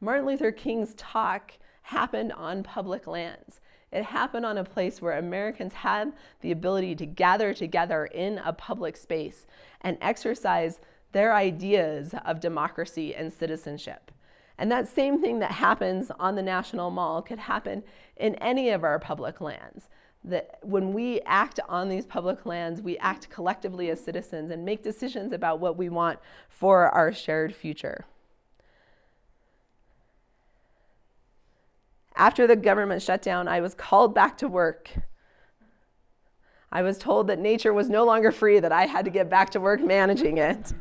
Martin Luther King's talk happened on public lands. It happened on a place where Americans had the ability to gather together in a public space and exercise their ideas of democracy and citizenship. And that same thing that happens on the National Mall could happen in any of our public lands. That when we act on these public lands, we act collectively as citizens and make decisions about what we want for our shared future. After the government shutdown, I was called back to work. I was told that nature was no longer free, that I had to get back to work managing it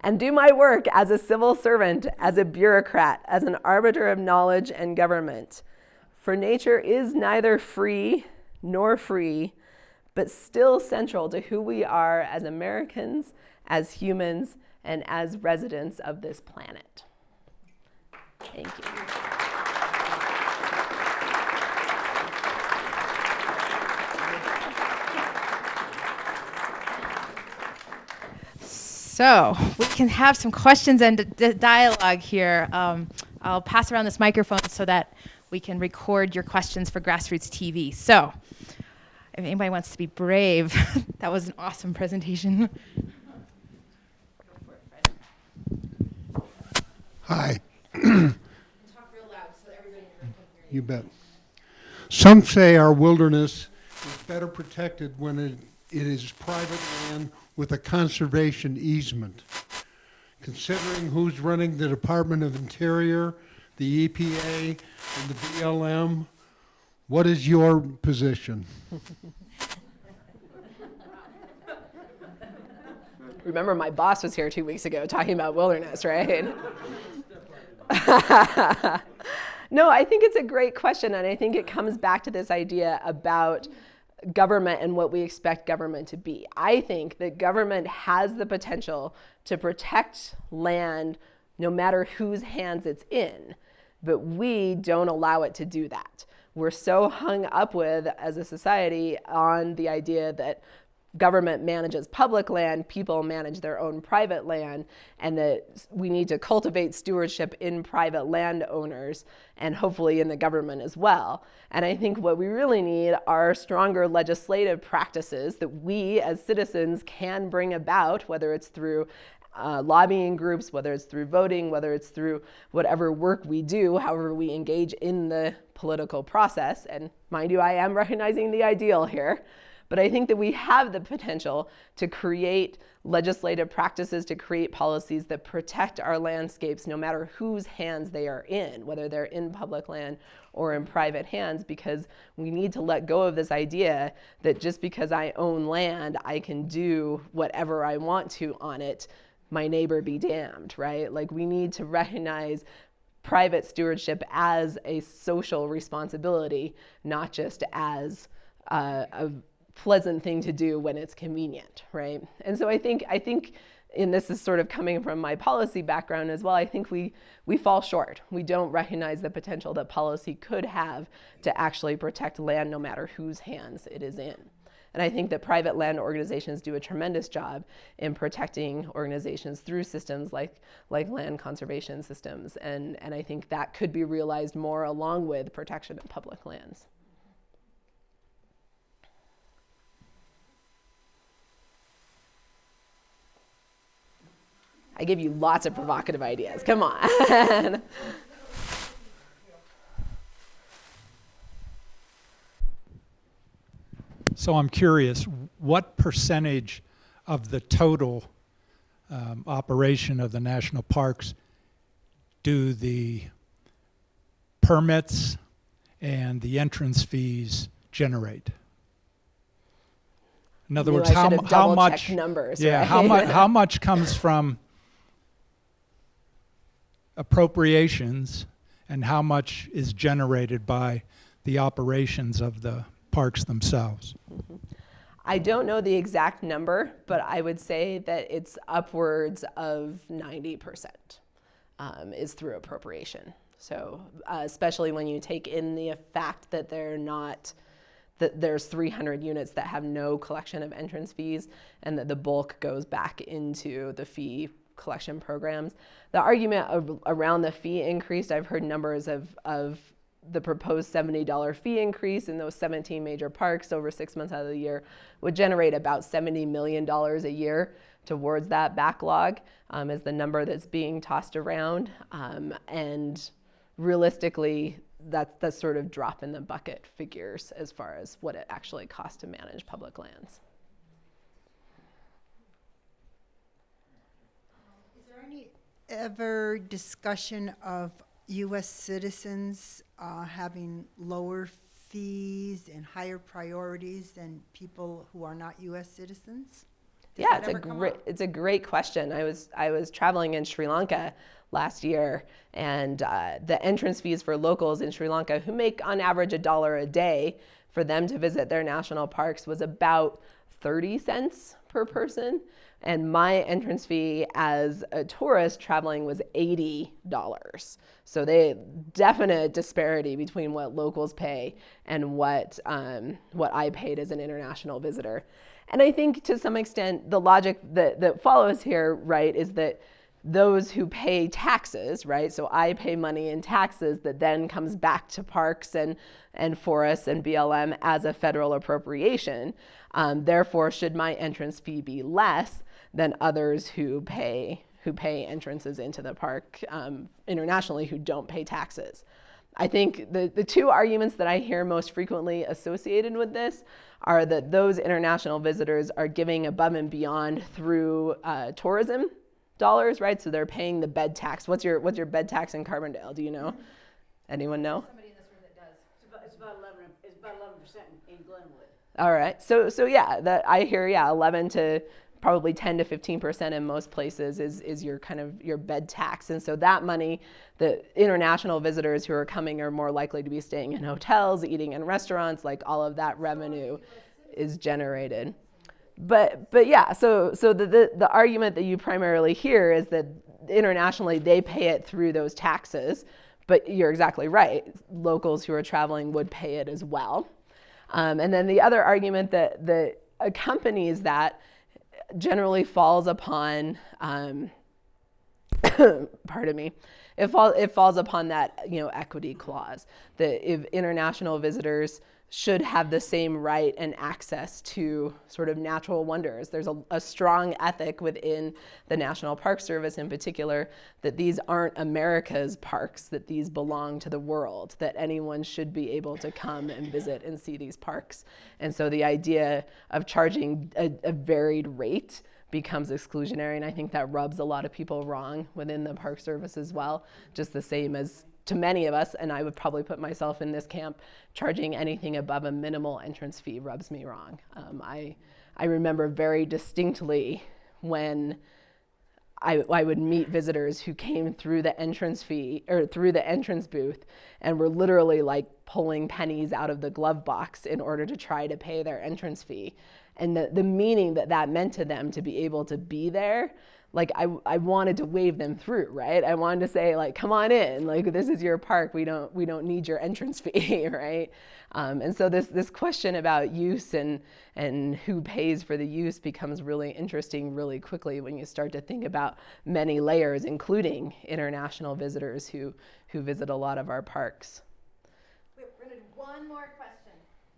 and do my work as a civil servant, as a bureaucrat, as an arbiter of knowledge and government. For nature is neither free nor free, but still central to who we are as Americans, as humans, and as residents of this planet. Thank you. So we can have some questions and dialogue here. I'll pass around this microphone so that we can record your questions for GrassRoots TV. So if anybody wants to be brave, that was an awesome presentation. Hi. Talk real loud so everybody can hear you. You bet. Some say our wilderness is better protected when it is private land with a conservation easement. Considering who's running the Department of Interior, the EPA, and the BLM, what is your position? Remember, my boss was here 2 weeks ago talking about wilderness, right? No, I think it's a great question, and I think it comes back to this idea about government and what we expect government to be. I think that government has the potential to protect land no matter whose hands it's in, but we don't allow it to do that. We're so hung up with, as a society, on the idea that government manages public land, people manage their own private land, and that we need to cultivate stewardship in private landowners and hopefully in the government as well. And I think what we really need are stronger legislative practices that we as citizens can bring about, whether it's through lobbying groups, whether it's through voting, whether it's through whatever work we do, however we engage in the political process. And mind you, I am recognizing the ideal here. But I think that we have the potential to create legislative practices, to create policies that protect our landscapes no matter whose hands they are in, whether they're in public land or in private hands, because we need to let go of this idea that just because I own land, I can do whatever I want to on it, my neighbor be damned, right? Like, we need to recognize private stewardship as a social responsibility, not just as a pleasant thing to do when it's convenient, right? And so I think, and this is sort of coming from my policy background as well, I think we fall short. We don't recognize the potential that policy could have to actually protect land no matter whose hands it is in. And I think that private land organizations do a tremendous job in protecting organizations through systems like land conservation systems. And I think that could be realized more along with protection of public lands. I give you lots of provocative ideas. Come on. So I'm curious, what percentage of the total operation of the national parks do the permits and the entrance fees generate? In other words, how much numbers? Yeah, right? how much comes from appropriations, and how much is generated by the operations of the parks themselves? Mm-hmm. I don't know the exact number, but I would say that it's upwards of 90% is through appropriation. So especially when you take in the fact that there's 300 units that have no collection of entrance fees, and that the bulk goes back into the fee collection programs. The argument around the fee increase, I've heard numbers of the proposed $70 fee increase in those 17 major parks over 6 months out of the year would generate about $70 million a year towards that backlog, is the number that's being tossed around. And realistically, that's sort of drop in the bucket figures as far as what it actually costs to manage public lands. Is there any ever discussion of U.S. citizens having lower fees and higher priorities than people who are not U.S. citizens? Yeah, it's a great question. I was traveling in Sri Lanka last year, and the entrance fees for locals in Sri Lanka who make on average $1 a day for them to visit their national parks was about 30 cents per person. And my entrance fee as a tourist traveling was $80. So definite disparity between what locals pay and what I paid as an international visitor. And I think to some extent the logic that follows here, right, is that those who pay taxes, right, so I pay money in taxes that then comes back to parks and forests and BLM as a federal appropriation. Therefore, should my entrance fee be less than others who pay entrances into the park internationally who don't pay taxes? I think the two arguments that I hear most frequently associated with this are that those international visitors are giving above and beyond through tourism dollars, right? So they're paying the bed tax. What's your bed tax in Carbondale? Do you know? Anyone know? Somebody in this room that does. It's about 11% in Glenwood. All right. So yeah, that I hear 11 to probably 10 to 15% in most places is your kind of your bed tax. And so that money, the international visitors who are coming are more likely to be staying in hotels, eating in restaurants, like all of that revenue is generated. But yeah, so the argument that you primarily hear is that internationally they pay it through those taxes, but you're exactly right. Locals who are traveling would pay it as well. And then the other argument that accompanies that generally falls upon, pardon me, it falls upon that equity clause, that if international visitors should have the same right and access to sort of natural wonders. There's a strong ethic within the National Park Service in particular that these aren't America's parks, that these belong to the world, that anyone should be able to come and visit and see these parks. And so the idea of charging a varied rate becomes exclusionary, and I think that rubs a lot of people wrong within the Park Service as well, just the same as to many of us, and I would probably put myself in this camp, charging anything above a minimal entrance fee rubs me wrong. I remember very distinctly when I would meet visitors who came through the entrance fee or through the entrance booth and were literally like pulling pennies out of the glove box in order to try to pay their entrance fee. And the meaning that meant to them to be able to be there, like I wanted to wave them through, right? I wanted to say, like, come on in, like this is your park. We don't need your entrance fee, right? And so this question about use and who pays for the use becomes really interesting really quickly when you start to think about many layers, including international visitors who visit a lot of our parks. We're going to do one more question.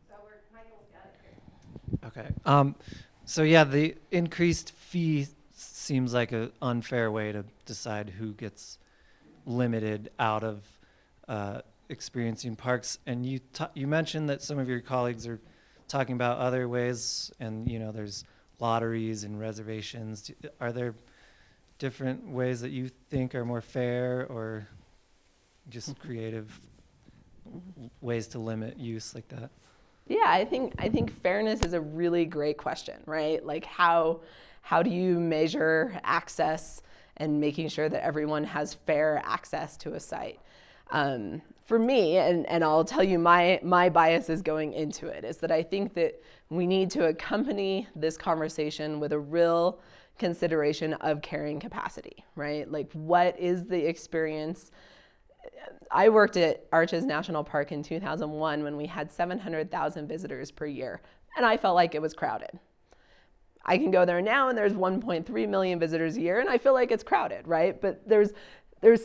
So Michael's got it here. Okay. So yeah, the increased fee seems like an unfair way to decide who gets limited out of experiencing parks. And you mentioned that some of your colleagues are talking about other ways, and there's lotteries and reservations. Are there different ways that you think are more fair, or just creative ways to limit use like that? Yeah, I think fairness is a really great question, right? Like how do you measure access and making sure that everyone has fair access to a site? For me, and I'll tell you my biases going into it, is that I think that we need to accompany this conversation with a real consideration of carrying capacity, right? Like, what is the experience? I worked at Arches National Park in 2001 when we had 700,000 visitors per year, and I felt like it was crowded. I can go there now and there's 1.3 million visitors a year and I feel like it's crowded, right? But there's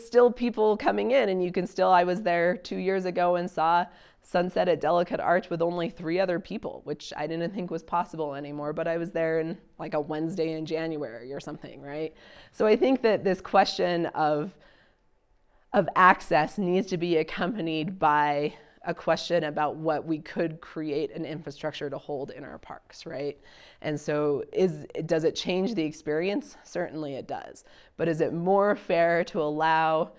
still people coming in, and you can still, I was there 2 years ago and saw sunset at Delicate Arch with only 3 other people, which I didn't think was possible anymore, but I was there in like a Wednesday in January or something, right? So I think that this question of access needs to be accompanied by a question about what we could create an infrastructure to hold in our parks, right? And so does it change the experience? Certainly it does. But is it more fair to allow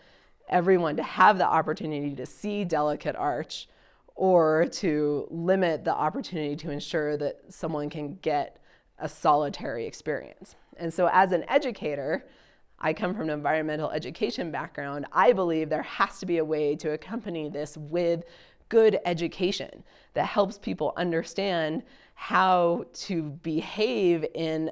everyone to have the opportunity to see Delicate Arch, or to limit the opportunity to ensure that someone can get a solitary experience? And so as an educator, I come from an environmental education background. I believe there has to be a way to accompany this with good education that helps people understand how to behave in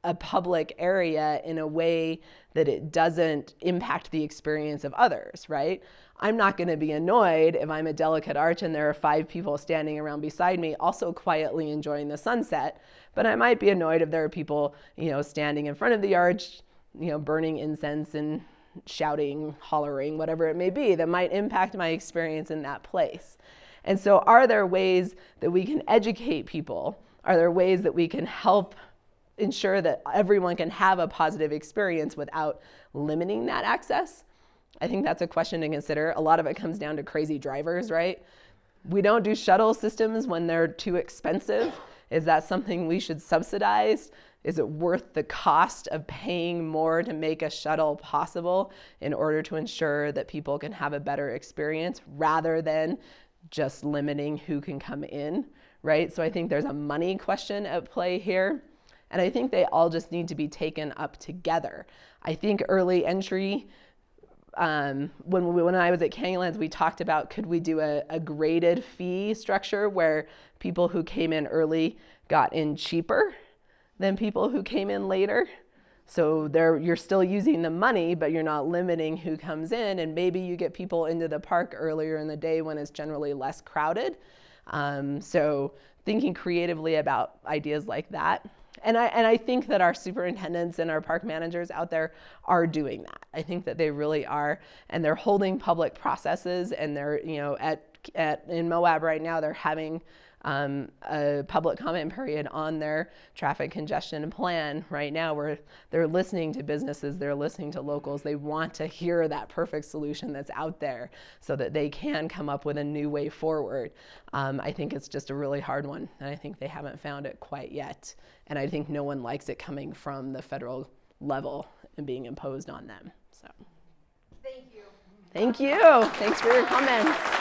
a public area in a way that it doesn't impact the experience of others, right? I'm not going to be annoyed if I'm at Delicate Arch and there are 5 people standing around beside me also quietly enjoying the sunset, but I might be annoyed if there are people, standing in front of the arch, burning incense and shouting, hollering, whatever it may be, that might impact my experience in that place. And so are there ways that we can educate people? Are there ways that we can help ensure that everyone can have a positive experience without limiting that access? I think that's a question to consider. A lot of it comes down to crazy drivers, right? We don't do shuttle systems when they're too expensive. Is that something we should subsidize? Is it worth the cost of paying more to make a shuttle possible in order to ensure that people can have a better experience rather than just limiting who can come in, right? So I think there's a money question at play here. And I think they all just need to be taken up together. I think early entry, when I was at Canyonlands, we talked about, could we do a graded fee structure where people who came in early got in cheaper than people who came in later? So you're still using the money, but you're not limiting who comes in, and maybe you get people into the park earlier in the day when it's generally less crowded. So thinking creatively about ideas like that. And I think that our superintendents and our park managers out there are doing that. I think that they really are, and they're holding public processes, and they're, you know, in Moab right now, they're having a public comment period on their traffic congestion plan right now, where they're listening to businesses, they're listening to locals. They want to hear that perfect solution that's out there so that they can come up with a new way forward. I think it's just a really hard one, and I think they haven't found it quite yet. And I think no one likes it coming from the federal level and being imposed on them. So, thank you. Thank you. Thanks for your comments.